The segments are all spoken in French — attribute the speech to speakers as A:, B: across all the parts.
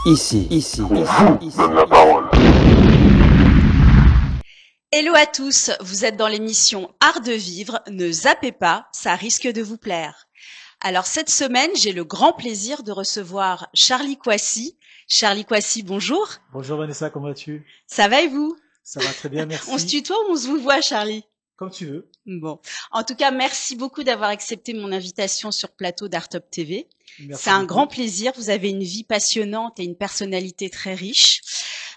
A: Donne la parole.
B: Hello à tous, vous êtes dans l'émission Art de vivre, ne zappez pas, ça risque de vous plaire. Alors cette semaine, j'ai le grand plaisir de recevoir Charlie Kouassi. Charlie Kouassi, bonjour.
C: Bonjour Vanessa, comment vas-tu?
B: Ça va et vous?
C: Ça va très bien, merci.
B: On se tutoie ou on se vous voit, Charlie?
C: Comme tu veux.
B: Bon. En tout cas, merci beaucoup d'avoir accepté mon invitation sur plateau d'Artop TV.
C: Merci
B: C'est un
C: beaucoup.
B: grand plaisir. Vous avez une vie passionnante et une personnalité très riche.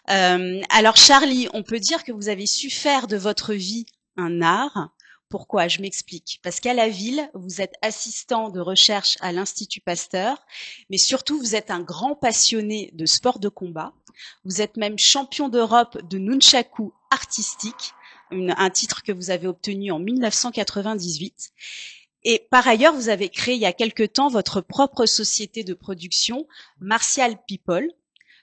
B: Alors Charlie, on peut dire que vous avez su faire de votre vie un art. Pourquoi? Je m'explique. Parce qu'à la ville, vous êtes assistant de recherche à l'Institut Pasteur, mais surtout vous êtes un grand passionné de sport de combat. Vous êtes même champion d'Europe de nunchaku artistique, un titre que vous avez obtenu en 1998. Et par ailleurs, vous avez créé il y a quelque temps votre propre société de production, Martial People,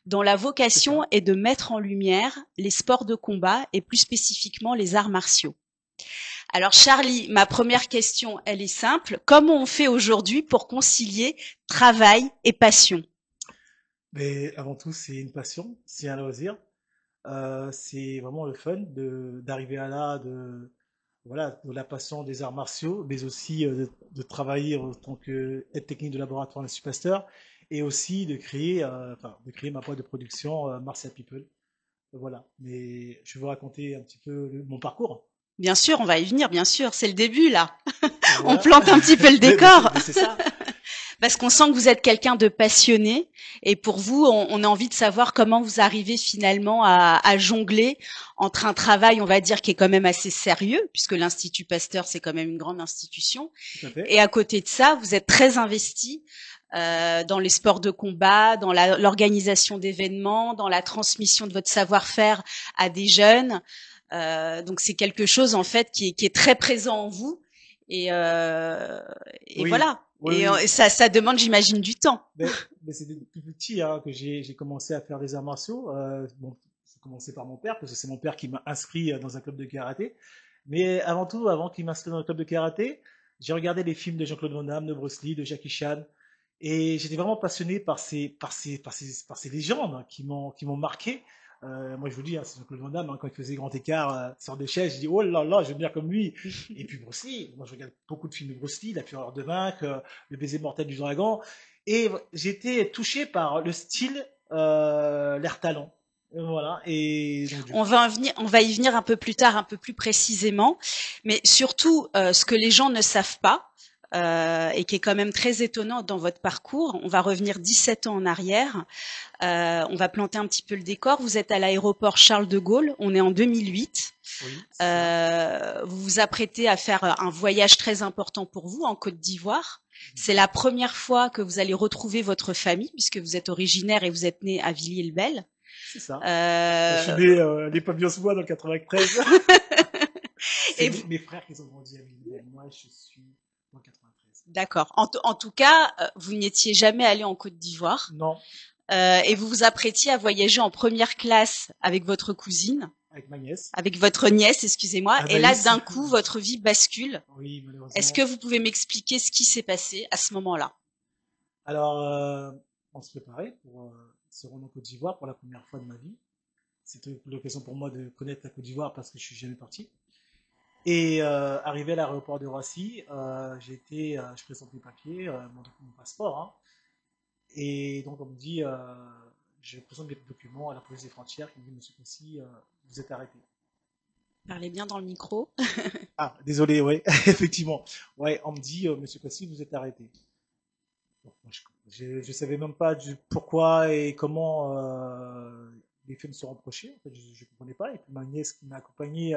B: dont la vocation est de mettre en lumière les sports de combat et plus spécifiquement les arts martiaux. Alors Charlie, ma première question, elle est simple. Comment on fait aujourd'hui pour concilier travail et passion?
C: Mais avant tout, c'est une passion, c'est un loisir. C'est vraiment le fun d'arriver à là, de la passion des arts martiaux, mais aussi de travailler en tant qu'aide technique de laboratoire à l'Institut Pasteur, et aussi de créer ma boîte de production Martial People. Voilà. Mais je vais vous raconter un petit peu mon parcours.
B: Bien sûr, on va y venir, bien sûr. C'est le début, là.
C: Voilà.
B: On plante un petit peu le décor.
C: Mais c'est ça.
B: Parce qu'on sent que vous êtes quelqu'un de passionné. Et pour vous, on a envie de savoir comment vous arrivez finalement à jongler entre un travail, on va dire, qui est quand même assez sérieux, puisque l'Institut Pasteur, c'est quand même une grande institution.
C: Tout à fait.
B: Et à côté de ça, vous êtes très investi dans les sports de combat, dans l'organisation d'événements, dans la transmission de votre savoir-faire à des jeunes. Donc c'est quelque chose en fait qui est très présent en vous et
C: Oui.
B: voilà.
C: Oui,
B: et
C: oui.
B: et ça demande, j'imagine, du temps.
C: Mais c'est depuis petit que j'ai commencé à faire des arts martiaux. Bon, j'ai commencé par mon père parce que c'est mon père qui m'a inscrit dans un club de karaté. Mais avant tout, avant qu'il m'inscrive dans le club de karaté, j'ai regardé les films de Jean-Claude Van Damme, de Bruce Lee, de Jackie Chan, et j'étais vraiment passionné par ces légendes qui m'ont marqué. Moi, je vous dis, c'est Jean-Claude Van Damme, quand il faisait grand écart sur des chaises, je dis, oh là là, je veux bien comme lui. Et puis Bruce Lee, moi je regarde beaucoup de films de Bruce Lee, La Fureur de vaincre, Le baiser mortel du dragon, et j'étais touché par le style, l'air talent. Voilà, et donc,
B: On va y venir un peu plus tard, un peu plus précisément. Mais surtout, ce que les gens ne savent pas, et qui est quand même très étonnant dans votre parcours, on va revenir 17 ans en arrière. On va planter un petit peu le décor. Vous êtes à l'aéroport Charles de Gaulle. On est en 2008.
C: oui, c'est
B: Vous vous apprêtez à faire un voyage très important pour vous en Côte d'Ivoire. C'est la première fois que vous allez retrouver votre famille, puisque vous êtes originaire et vous êtes né à Villiers-le-Bel.
C: ça.
B: Euh,
C: Je suis né les Pavillons-sous-Bois dans le 93.
B: Et
C: C'est mes frères qui ont grandi à Villiers. Moi, je suis dans le 93.
B: D'accord. En tout cas, vous n'y étiez jamais allé en Côte d'Ivoire.
C: Non,
B: Et vous vous apprêtiez à voyager en première classe avec votre cousine,
C: avec ma nièce.
B: avec votre nièce, excusez-moi. Et là,
C: Anaïs.
B: d'un coup, votre vie bascule.
C: Oui, malheureusement.
B: Est-ce que vous pouvez m'expliquer ce qui s'est passé à ce moment-là?
C: Alors, on se préparait pour se rendre en Côte d'Ivoire pour la première fois de ma vie. C'était l'occasion pour moi de connaître la Côte d'Ivoire parce que je suis jamais parti. Et arrivé à l'aéroport de Roissy, je présente mes papiers, mon passeport, hein. Et donc on me dit, je présente mes documents à la police des frontières qui me dit, Monsieur Kouassi, vous êtes arrêté.
B: Parlez bien dans le micro.
C: Ah, désolé, ouais, effectivement. Ouais, on me dit, Monsieur Kouassi, vous êtes arrêté. Bon, moi, je savais même pas pourquoi et comment les faits me sont reprochés. En fait, je comprenais pas. Et puis ma nièce qui m'a accompagné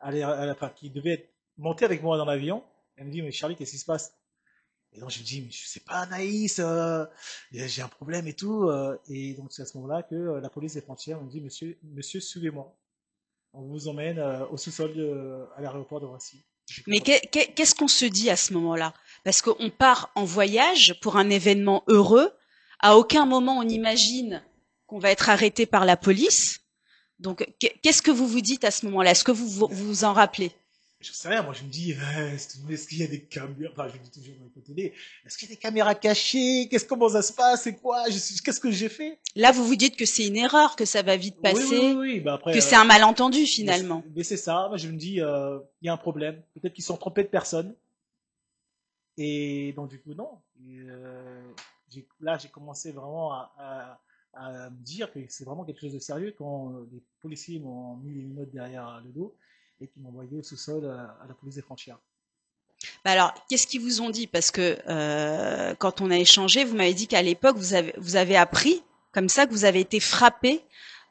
C: enfin, qui devait monter avec moi dans l'avion, elle me dit, mais Charlie, qu'est-ce qui se passe? Et donc je me dis, mais je sais pas, Anaïs, j'ai un problème et tout. Et donc c'est à ce moment-là que la police des frontières me dit, monsieur, suivez-moi. On vous emmène au sous-sol à l'aéroport de Roissy.
B: Mais qu'est-ce qu'on se dit à ce moment-là? Parce qu'on part en voyage pour un événement heureux. À aucun moment on imagine qu'on va être arrêté par la police. Donc qu'est-ce que vous vous dites à ce moment-là? Est-ce que vous vous en rappelez?
C: je sais rien, moi je me dis, est-ce qu'il y a des caméras, enfin je me dis toujours dans les télé, est-ce qu'il y a des caméras cachées, comment ça se passe, c'est quoi, qu'est-ce que j'ai fait?
B: Là, vous vous dites que c'est une erreur, que ça va vite
C: Oui, oui, oui,
B: passer,
C: oui, bah après,
B: que c'est un malentendu
C: mais
B: finalement.
C: c'est ça, moi je me dis, il y a un problème, peut-être qu'ils se sont trompés de personne, et donc du coup non. Et, là j'ai commencé vraiment à me dire que c'est vraiment quelque chose de sérieux quand les policiers m'ont mis les menottes derrière le dos et qu'ils m'ont envoyé au sous-sol à la police des frontières.
B: Bah alors, qu'est-ce qu'ils vous ont dit? Parce que quand on a échangé, vous m'avez dit qu'à l'époque, vous avez appris comme ça que vous avez été frappé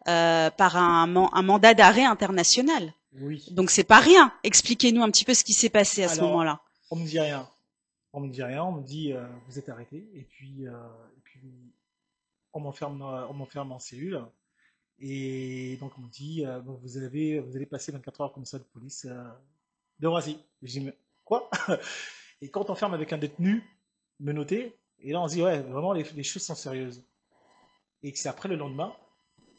B: par un mandat d'arrêt international.
C: Oui.
B: Donc c'est pas rien. Expliquez-nous un petit peu ce qui s'est passé à ce
C: Alors,
B: moment-là.
C: on me dit rien. On me dit rien, on me dit vous êtes arrêté et puis on m'enferme en cellule et donc on me dit bon, vous allez passer 24 heures comme ça de police de Roissy. Et je dis mais quoi? Et quand on ferme avec un détenu menotté, et là on se dit ouais vraiment les choses sont sérieuses. Et que c'est après le lendemain,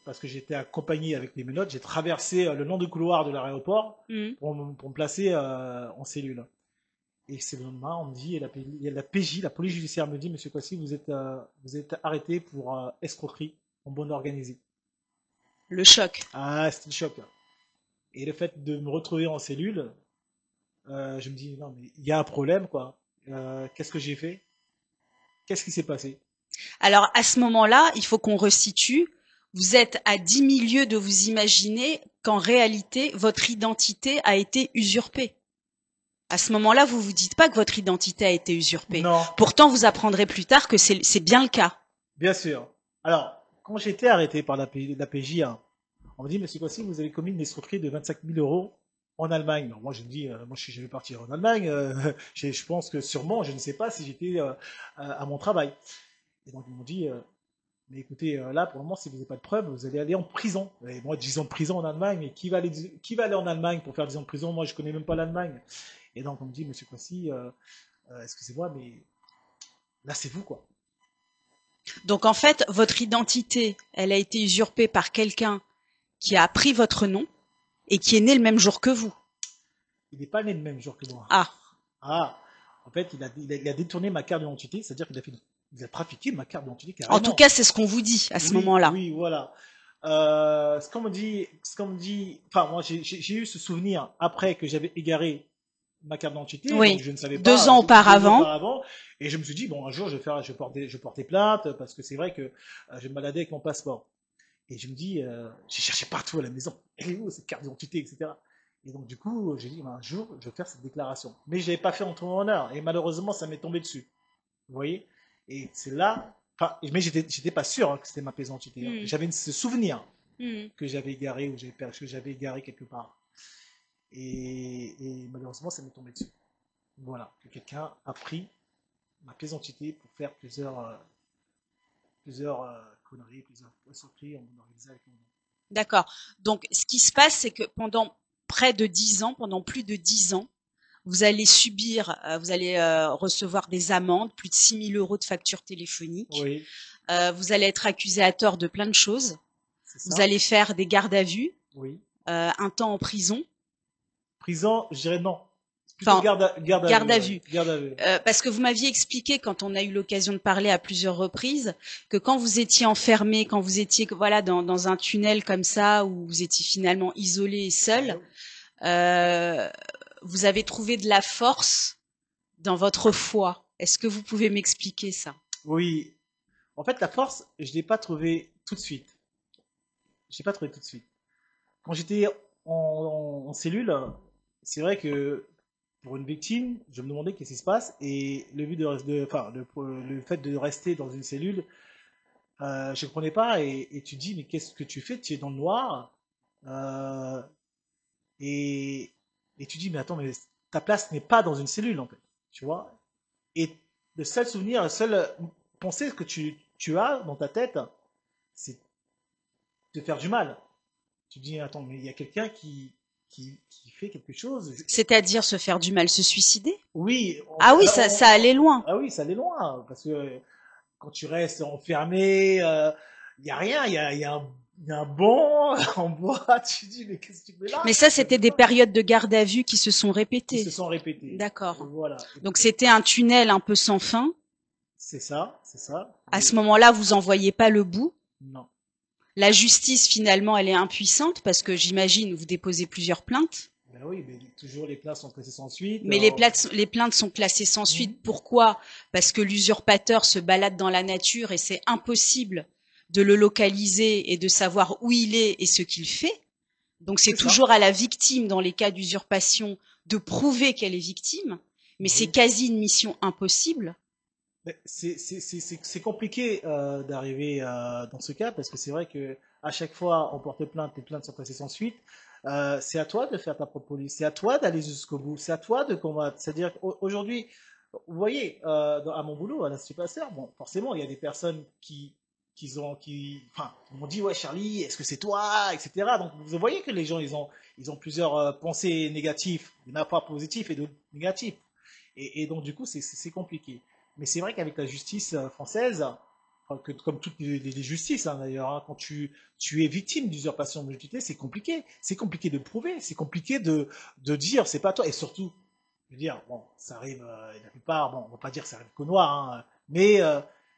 C: parce que j'étais accompagné avec les menottes, j'ai traversé le long du couloir de l'aéroport
B: Mhm.
C: pour me placer en cellule. Et c'est le lendemain, on me dit, il y a la PJ, la police judiciaire me dit, Monsieur Kwasi, vous êtes arrêté pour escroquerie en bonne organisée.
B: Le choc.
C: Ah, c'était le choc. Et le fait de me retrouver en cellule, je me dis, non, mais il y a un problème, quoi. Qu'est-ce que j'ai fait? Qu'est-ce qui s'est passé?
B: Alors à ce moment-là, il faut qu'on resitue. Vous êtes à 10 000 lieues de vous imaginer qu'en réalité, votre identité a été usurpée. À ce moment-là, vous vous dites pas que votre identité a été usurpée.
C: Non,
B: Pourtant, vous apprendrez plus tard que c'est bien le cas.
C: bien sûr. Alors, quand j'ai été arrêté par la PJ, hein, on me dit, Monsieur Kwasi, vous avez commis une escroquerie de 25 000 euros en Allemagne. Alors moi, je me dis, moi, je vais partir en Allemagne. Je pense que sûrement, je ne sais pas si j'étais à mon travail. Et donc, ils m'ont dit, mais écoutez, là, pour le moment, si vous n'avez pas de preuves, vous allez aller en prison. Et moi, 10 ans de prison en Allemagne, mais qui va aller en Allemagne pour faire 10 ans de prison? Moi, je connais même pas l'Allemagne. Et donc, on me dit, Monsieur Kwasi, excusez-moi, mais là, c'est vous, quoi.
B: Donc en fait, votre identité, elle a été usurpée par quelqu'un qui a pris votre nom et qui est né le même jour que vous.
C: Il n'est pas né le même jour que moi.
B: Ah,
C: Ah, en fait, il a détourné ma carte d'identité, c'est-à-dire il a trafiqué ma carte d'identité
B: en tout
C: carrément.
B: cas, c'est ce qu'on vous dit à ce
C: Oui,
B: moment-là.
C: oui, voilà. Ce qu'on me dit, enfin, moi, j'ai eu ce souvenir après que j'avais égaré ma carte d'identité, donc
B: Oui,
C: je ne savais
B: deux
C: pas,
B: ans
C: 2 ans
B: auparavant.
C: auparavais, et je me suis dit, bon, un jour, je vais porter plainte, parce que c'est vrai que je me baladais avec mon passeport. Et je me dis, j'ai cherché partout à la maison, elle est où cette carte d'identité, etc. Et donc, du coup, j'ai dit, ben, un jour, je vais faire cette déclaration. Mais je l'avais pas fait en temps et en heure, et malheureusement, ça m'est tombé dessus. Vous voyez? Et c'est là, enfin, mais j'étais pas sûr hein, que c'était ma pièce d'identité. Hein.
B: Hmm,
C: J'avais ce souvenir
B: hmm.
C: que j'avais égaré ou que j'avais égaré quelque part. Et malheureusement, ça m'est tombé dessus. Voilà, que quelqu'un a pris ma pièce d'identité pour faire plusieurs conneries, plusieurs escroqueries en organisé avec mon nom.
B: D'accord. Donc, ce qui se passe, c'est que pendant près de 10 ans, pendant plus de 10 ans, vous allez subir, vous allez recevoir des amendes, plus de 6 000 € de factures téléphoniques.
C: Oui,
B: Vous allez être accusé à tort de plein de choses.
C: c'est
B: Vous
C: ça.
B: allez faire des gardes à vue,
C: Oui.
B: un temps en prison.
C: Prison, je dirais non. C'est plutôt
B: Enfin,
C: garde à
B: garde
C: vue.
B: à
C: Ouais.
B: vue.
C: Garde à vue.
B: Parce que vous m'aviez expliqué quand on a eu l'occasion de parler à plusieurs reprises que quand vous étiez enfermé, quand vous étiez voilà dans un tunnel comme ça où vous étiez finalement isolé et seul, euh, vous avez trouvé de la force dans votre foi. Est-ce que vous pouvez m'expliquer ça?
C: Oui. En fait, la force, je ne l'ai pas trouvée tout de suite. Je l'ai pas trouvé tout de suite. Quand j'étais en cellule, c'est vrai que pour une victime, je me demandais qu'est-ce qui se passe et le but enfin, le fait de rester dans une cellule, je ne comprenais pas et tu te dis mais qu'est-ce que tu fais? Tu es dans le noir euh, et, et tu te dis mais attends mais ta place n'est pas dans une cellule en fait, tu vois? Et le seul souvenir, la seule pensée que tu as dans ta tête, c'est de faire du mal. Tu te dis attends mais il y a quelqu'un qui fait quelque chose.
B: C'est-à-dire se faire du mal, se suicider?
C: Oui,
B: Ah oui, ça allait loin.
C: ah oui, ça allait loin, parce que quand tu restes enfermé, il n'y a rien, il y a Il y a un banc en bois, tu dis, mais qu'est-ce que tu fais là?
B: Mais ça,
C: Ça
B: c'était
C: fait
B: des
C: pas.
B: périodes de garde à vue qui se sont
C: Qui se
B: répétées.
C: sont répétés.
B: D'accord.
C: Voilà.
B: Donc c'était un tunnel un peu sans fin.
C: C'est ça, c'est ça.
B: À ce moment-là, vous en voyez pas le bout.
C: Non.
B: La justice, finalement, elle est impuissante parce que j'imagine vous déposez plusieurs plaintes.
C: Ben oui, mais toujours les places sont classées sans suite.
B: Mais les plaintes sont classées sans suite.
C: Mhm.
B: Pourquoi? Parce que l'usurpateur se balade dans la nature et c'est impossible de le localiser et de savoir où il est et ce qu'il fait. Donc c'est
C: C'est ça.
B: toujours à la victime, dans les cas d'usurpation, de prouver qu'elle est victime. Mais c'est
C: Oui.
B: quasi une mission impossible.
C: Mais c'est compliqué d'arriver dans ce cas parce que c'est vrai que à chaque fois on porte plainte, les plaintes sont classées sans suite. C'est à toi de faire ta propre police, c'est à toi d'aller jusqu'au bout, c'est à toi de combattre. C'est-à-dire qu'aujourd'hui, vous voyez, à mon boulot, à l'Institut Pasteur, bon, forcément, il y a des personnes enfin, m'ont dit, ouais, Charlie, est-ce que c'est toi, etc. Donc, vous voyez que les gens, ils ont plusieurs pensées négatives. Il n'y en a pas positifs et d'autres négatifs. Et donc, du coup, c'est compliqué. Mais c'est vrai qu'avec la justice française, enfin, comme toutes les justices hein, d'ailleurs, hein, quand tu es victime d'usurpation de l'identité, c'est compliqué. C'est compliqué de prouver, c'est compliqué de dire c'est pas toi. Et surtout, je veux dire, bon, ça arrive, la plupart, bon, on va pas dire que ça arrive qu'au noir, hein, mais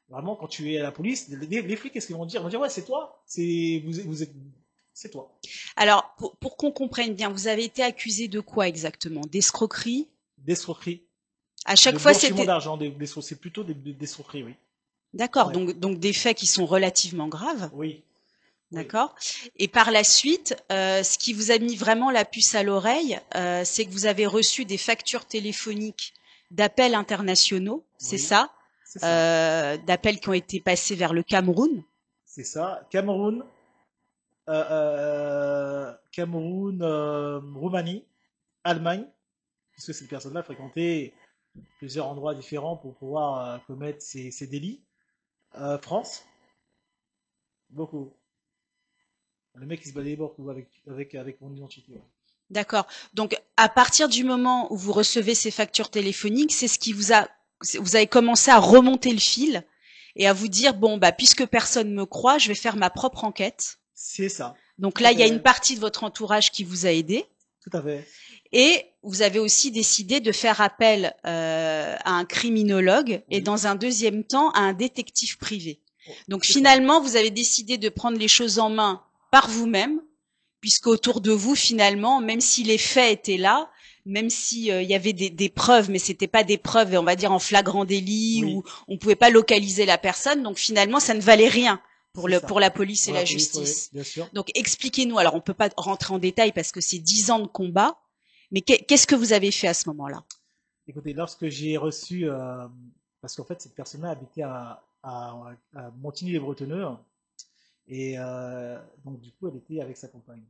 C: vraiment, quand tu es à la police, les flics, qu'est-ce qu'ils vont dire? Ils vont dire, ouais, c'est toi, vous êtes, c'est toi.
B: Alors, pour qu'on comprenne bien, vous avez été accusé de quoi exactement? D'escroquerie?
C: D'escroquerie,
B: À
C: de
B: chaque fois,
C: blanchiment
B: c'était...
C: d'argent, c'est plutôt des escroqueries, oui.
B: D'accord,
C: Ouais.
B: donc des faits qui sont relativement graves.
C: Oui, oui,
B: D'accord. Et par la suite, ce qui vous a mis vraiment la puce à l'oreille, c'est que vous avez reçu des factures téléphoniques d'appels internationaux, c'est
C: oui,
B: ça,
C: c'est ça.
B: d'appels qui ont été passés vers le Cameroun.
C: C'est ça. Cameroun, Cameroun, Roumanie, Allemagne, puisque cette personne-là fréquentait plusieurs endroits différents pour pouvoir commettre ces délits. France, beaucoup. Le mec il se baladait beaucoup avec mon identité. Ouais.
B: D'accord. Donc, à partir du moment où vous recevez ces factures téléphoniques, c'est ce qui vous avez commencé à remonter le fil et à vous dire, bon, bah, puisque personne me croit, je vais faire ma propre enquête.
C: C'est ça.
B: Donc
C: Tout à
B: là, il y a une
C: fait.
B: partie de votre entourage qui vous a aidé.
C: Tout à fait.
B: Et vous avez aussi décidé de faire appel à un criminologue et
C: Oui.
B: dans un deuxième temps à un détective privé.
C: Oh,
B: Donc
C: c'est ça.
B: finalement, vous avez décidé de prendre les choses en main par vous-même, puisque autour de vous, finalement, même si les faits étaient là, même si il y avait des preuves, mais c'était pas des preuves, on va dire en flagrant délit
C: Oui.
B: ou on pouvait pas localiser la personne. Donc finalement, ça ne valait rien
C: C'est ça.
B: pour la police et
C: Pour la
B: la
C: police, oui,
B: justice.
C: bien sûr.
B: Donc expliquez-nous. Alors on peut pas rentrer en détail parce que c'est 10 ans de combat, mais qu'est-ce que vous avez fait à ce moment-là?
C: Écoutez, lorsque j'ai reçu, parce qu'en fait cette personne-là habitait à Montigny-les-Bretonneux, et donc du coup elle était avec sa compagne.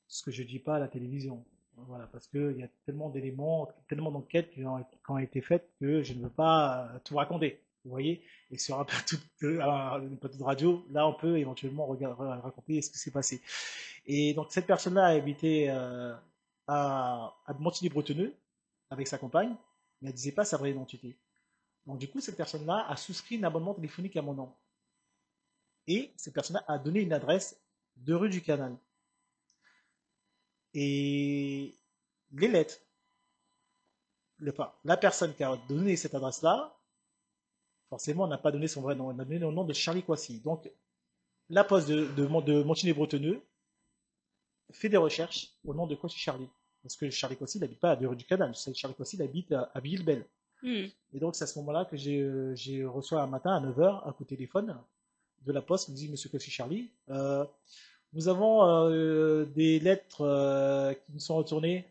C: Ce que je dis pas à la télévision. Voilà, parce qu'il y a tellement d'éléments, tellement d'enquêtes qui ont été faites que je ne veux pas tout raconter. Vous voyez? Et sur un plateau de radio, là, on peut éventuellement raconter ce qui s'est passé. Et donc, cette personne-là a habité à Montigny-Bretonneux avec sa compagne, mais elle ne disait pas sa vraie identité. Donc, du coup, cette personne-là a souscrit un abonnement téléphonique à mon nom. Et cette personne-là a donné une adresse de rue du Canal. Et les lettres, enfin, la personne qui a donné cette adresse-là, forcément, n'a pas donné son vrai nom. Elle a donné le nom de Charlie Coissy. Donc, la poste de Montigny-Bretonneux fait des recherches au nom de Coissy Charlie. Parce que Charlie Coissy n'habite pas à deux rue du Canal. Charlie Coissy habite à Villebel.
B: Hmm.
C: Et donc, c'est à ce moment-là que j'ai reçu un matin à 9 heures un coup de téléphone de la poste qui me dit Monsieur Coissy Charlie, nous avons des lettres qui nous sont retournées.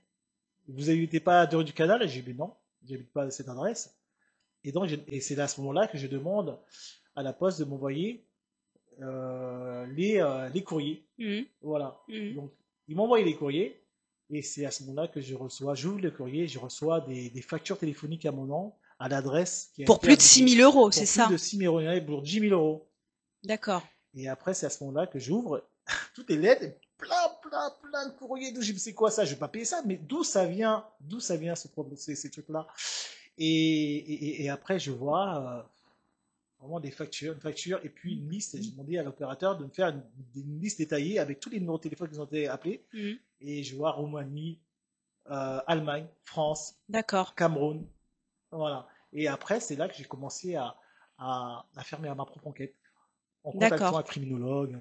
C: Vous n'habitez pas à deux rue du Canal? Et j'ai dit non, j'habite pas à cette adresse. Et donc, c'est à ce moment-là que je demande à la poste de m'envoyer les courriers.
B: Hmm.
C: Voilà.
B: Hmm.
C: Donc, ils m'ont envoyé les courriers. Et c'est à ce moment-là que j'ouvre le courrier, je reçois des factures téléphoniques à mon nom, à l'adresse qui a
B: Pour
C: été
B: plus de 6
C: indiquée.
B: 000 euros, c'est
C: Pour plus
B: ça?
C: de 6 000 euros, il y en avait pour 10 000 euros.
B: D'accord.
C: Et après, c'est à ce moment-là que j'ouvre toutes les lettres, et plein de courriers. D'où je me sais quoi ça, je vais pas payer ça, mais d'où ça vient ce problème, ces trucs-là. Et après, je vois Vraiment une facture et puis une liste. J'ai demandé à l'opérateur de me faire une liste détaillée avec tous les numéros de téléphone qu'ils ont été appelés.
B: Mhm.
C: Et je vois Roumanie, Allemagne, France,
B: D'accord.
C: Cameroun. Voilà. Et après, c'est là que j'ai commencé à faire ma propre enquête. En contactant
B: D'accord.
C: un criminologue,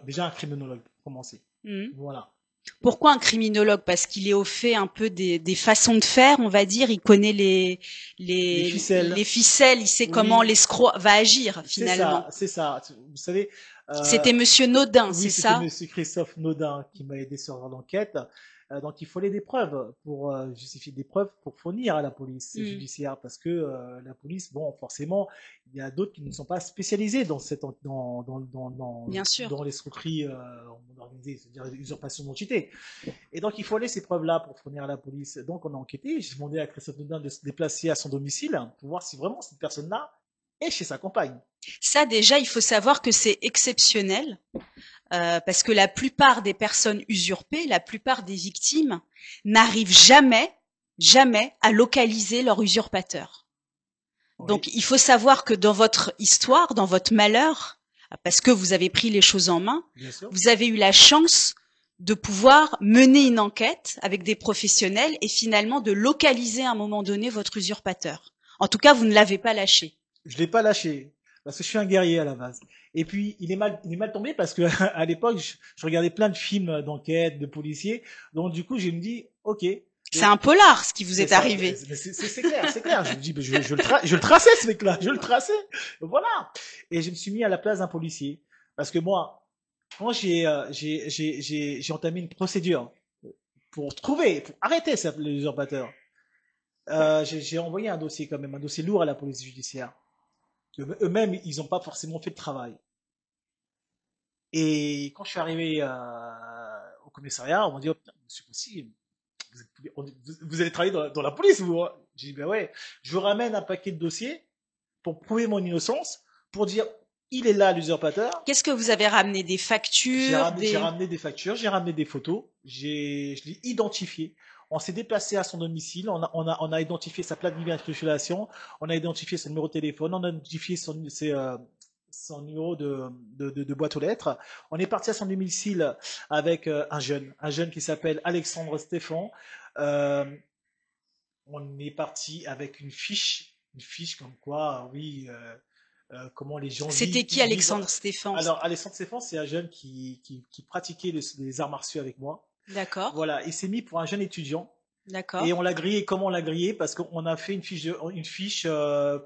C: déjà un criminologue pour commencer.
B: Mhm.
C: Voilà.
B: Pourquoi un criminologue? Parce qu'il est au fait un peu des façons de faire, on va dire. Il connaît
C: Les ficelles.
B: les ficelles, il sait comment
C: Oui,
B: l'escroc va agir
C: c'est ça,
B: finalement.
C: c'est ça. Vous savez,
B: C'était Monsieur Naudin,
C: oui,
B: c'est
C: c'était
B: ça?
C: Monsieur Christophe Naudin qui m'a aidé sur l'enquête. Donc, il fallait des preuves pour justifier des preuves pour fournir à la police
B: Mhm.
C: judiciaire parce que la police, bon, forcément, il y a d'autres qui ne sont pas spécialisés dans
B: Bien sûr.
C: dans l'escroquerie organisée, c'est-à-dire l'usurpation d'identité. Et donc, il fallait ces preuves-là pour fournir à la police. Donc, on a enquêté. J'ai demandé à Christophe Naudin de se déplacer à son domicile pour voir si vraiment cette personne-là est chez sa compagne.
B: Ça déjà, il faut savoir que c'est exceptionnel. Parce que la plupart des personnes usurpées, la plupart des victimes n'arrivent jamais à localiser leur usurpateur.
C: Oui,
B: Donc il faut savoir que dans votre histoire, dans votre malheur, parce que vous avez pris les choses en main,
C: bien sûr.
B: vous avez eu la chance de pouvoir mener une enquête avec des professionnels et finalement de localiser à un moment donné votre usurpateur. En tout cas, vous ne l'avez pas lâché.
C: Je l'ai pas lâché parce que je suis un guerrier à la base. Et puis il est mal tombé parce que à l'époque je regardais plein de films d'enquête, de policiers. Donc du coup je me dis ok,
B: C'est un polar ce qui vous
C: c'est
B: est
C: ça,
B: arrivé.
C: c'est clair, c'est clair. Je me dis ben, je le traçais ce mec-là, je le traçais. Voilà. Et je me suis mis à la place d'un policier parce que moi quand j'ai entamé une procédure pour arrêter l'usurpateur, j'ai envoyé un dossier quand même, un dossier lourd à la police judiciaire. Eux-mêmes, ils n'ont pas forcément fait de travail. Et quand je suis arrivé au commissariat, on m'a dit, oh, putain, monsieur Poncy, vous allez travailler dans la police, vous, hein. J'ai dit, ben ouais, je vous ramène un paquet de dossiers pour prouver mon innocence, pour dire, il est là, l'usurpateur.
B: Qu'est-ce que vous avez ramené? Des factures,
C: J'ai
B: des...
C: ramené des factures, j'ai ramené des photos, je l'ai identifié. On s'est déplacé à son domicile, on a identifié sa plaque d'immatriculation, on a identifié son numéro de téléphone, on a identifié son numéro de boîte aux lettres. On est parti à son domicile avec un jeune qui s'appelle Alexandre Stéphan. Euh, on est parti avec une fiche comme quoi, oui, comment les gens
B: C'était qui
C: vivent.
B: Alexandre Stéphane?
C: Alors, Alexandre Stéphan, c'est un jeune qui pratiquait les arts martiaux avec moi.
B: D'accord,
C: Voilà, il s'est mis pour un jeune étudiant. Et
B: d'accord,
C: on l'a grillé. Comment on l'a grillé? Parce qu'on a fait une fiche de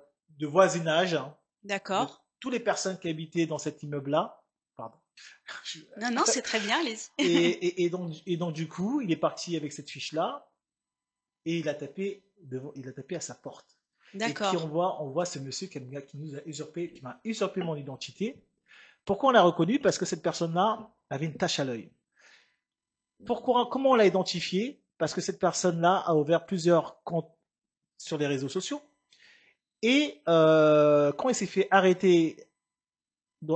C: voisinage, hein, de
B: d'accord.
C: toutes les personnes qui habitaient dans cet immeuble-là. Pardon.
B: Non, non, c'est très bien, les...
C: Et donc, du coup, il est parti avec cette fiche-là et il a tapé à sa porte. Et puis,
B: D'accord.
C: on voit ce monsieur qui m'a usurpé mon identité. Pourquoi on l'a reconnu? Parce que cette personne-là avait une tache à l'œil. Comment on l'a identifié? Parce que cette personne-là a ouvert plusieurs comptes sur les réseaux sociaux. Et quand il s'est fait arrêter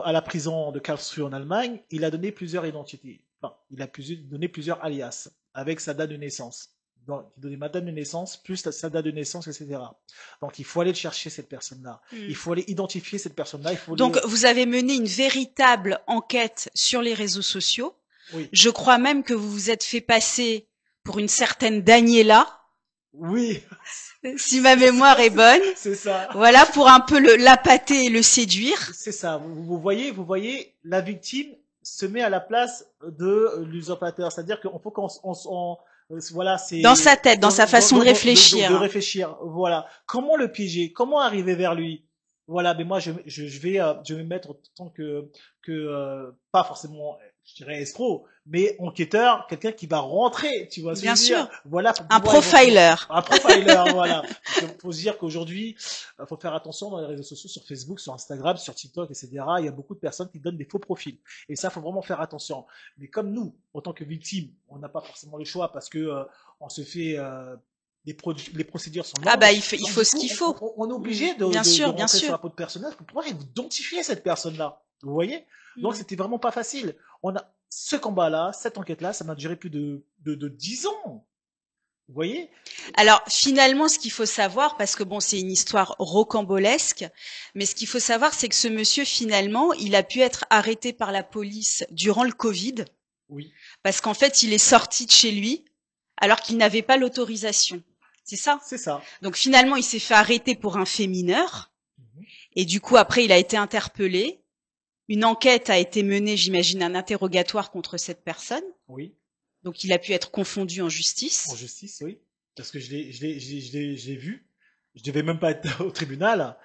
C: à la prison de Karlsruhe en Allemagne, il a donné plusieurs identités. Enfin, il a donné plusieurs alias avec sa date de naissance. Donc, il donnait ma date de naissance plus sa date de naissance, etc. Donc, il faut aller chercher cette personne-là.
B: Hmm.
C: Il faut aller identifier cette personne-là.
B: Donc, vous avez mené une véritable enquête sur les réseaux sociaux.
C: Oui.
B: Je crois même que vous vous êtes fait passer pour une certaine Daniela.
C: Oui.
B: Si ma mémoire est bonne.
C: C'est ça.
B: Voilà, pour un peu l'appâter et le séduire.
C: C'est ça. Vous voyez, la victime se met à la place de l'usurpateur. C'est-à-dire qu'il faut voilà, c'est
B: Dans sa tête, dans sa façon de réfléchir.
C: de réfléchir. Voilà. Comment le piéger? Comment arriver vers lui? Voilà. Mais moi, je vais me mettre en tant que pas forcément, je dirais escroc, mais enquêteur, quelqu'un qui va rentrer. Tu vois ce que
B: Bien
C: je veux dire?
B: sûr.
C: Voilà.
B: Un profiler.
C: Un profiler, voilà. Il faut se dire qu'aujourd'hui, il faut faire attention dans les réseaux sociaux, sur Facebook, sur Instagram, sur TikTok, etc. Il y a beaucoup de personnes qui donnent des faux profils. Et ça, il faut vraiment faire attention. Mais comme nous, en tant que victime, on n'a pas forcément le choix parce que on se fait les procédures sont longues.
B: Ah bah il faut
C: coup,
B: ce qu'il faut.
C: On est obligé de rentrer sur la peau de personnage pour pouvoir identifier cette personne-là. Vous voyez? Donc c'était vraiment pas facile. On a ce combat-là, cette enquête-là, ça m'a duré plus de 10 ans. Vous voyez?
B: Alors finalement, ce qu'il faut savoir, parce que bon, c'est une histoire rocambolesque, mais ce qu'il faut savoir, c'est que ce monsieur, finalement, il a pu être arrêté par la police durant le Covid,
C: Oui,
B: parce qu'en fait, il est sorti de chez lui alors qu'il n'avait pas l'autorisation. C'est ça?
C: c'est ça.
B: Donc finalement, il s'est fait arrêter pour un fait mineur,
C: Mhm.
B: et du coup, après, il a été interpellé. Une enquête a été menée, j'imagine, un interrogatoire contre cette personne.
C: Oui,
B: Donc il a pu être confondu en
C: en
B: justice.
C: justice, oui. Parce que je l'ai vu. Je devais même pas être au tribunal.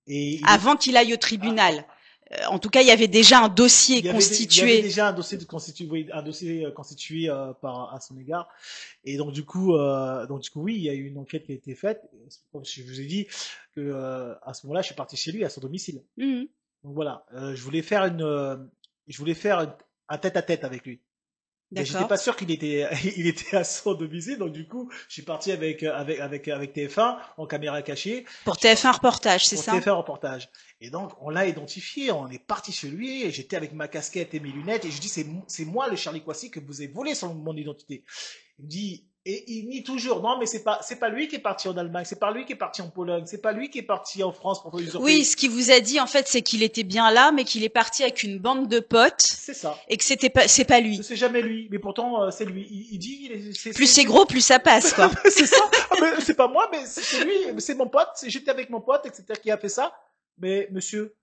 C: Et
B: Avant qu'il aille au
C: ah,
B: tribunal. En tout cas, il y avait déjà un dossier
C: il y avait
B: constitué.
C: déjà un dossier constitué, oui, un dossier constitué à son égard. Et donc du coup, oui, il y a eu une enquête qui a été faite. Je vous ai dit que à ce moment-là, je suis parti chez lui à son domicile.
B: Mhm.
C: Donc voilà, je voulais faire un tête-à-tête avec lui. Mais j'étais
B: D'accord.
C: pas sûr qu'il était, il était à son domicile, donc du coup, je suis parti avec TF1 en caméra cachée.
B: Pour
C: Je suis
B: TF1 reportage, c'est
C: pour
B: ça?
C: TF1 reportage. Et donc, on l'a identifié, on est parti chez lui, et j'étais avec ma casquette et mes lunettes, et je dis, c'est moi le Charlie Kwasi que vous avez volé sur mon identité. Il me dit, et il nie toujours, non, mais c'est pas lui qui est parti en Allemagne, c'est pas lui qui est parti en Pologne, c'est pas lui qui est parti en France pour
B: Oui,
C: usurper.
B: ce qu'il vous a dit, en fait, c'est qu'il était bien là, mais qu'il est parti avec une bande de potes
C: C'est ça.
B: et que c'est pas lui.
C: C'est jamais lui, mais pourtant, c'est lui. Il dit,
B: Plus c'est gros, plus ça passe, quoi.
C: c'est ça. Ah, mais c'est pas moi, mais c'est lui, c'est mon pote, j'étais avec mon pote, etc., qui a fait ça. Mais monsieur,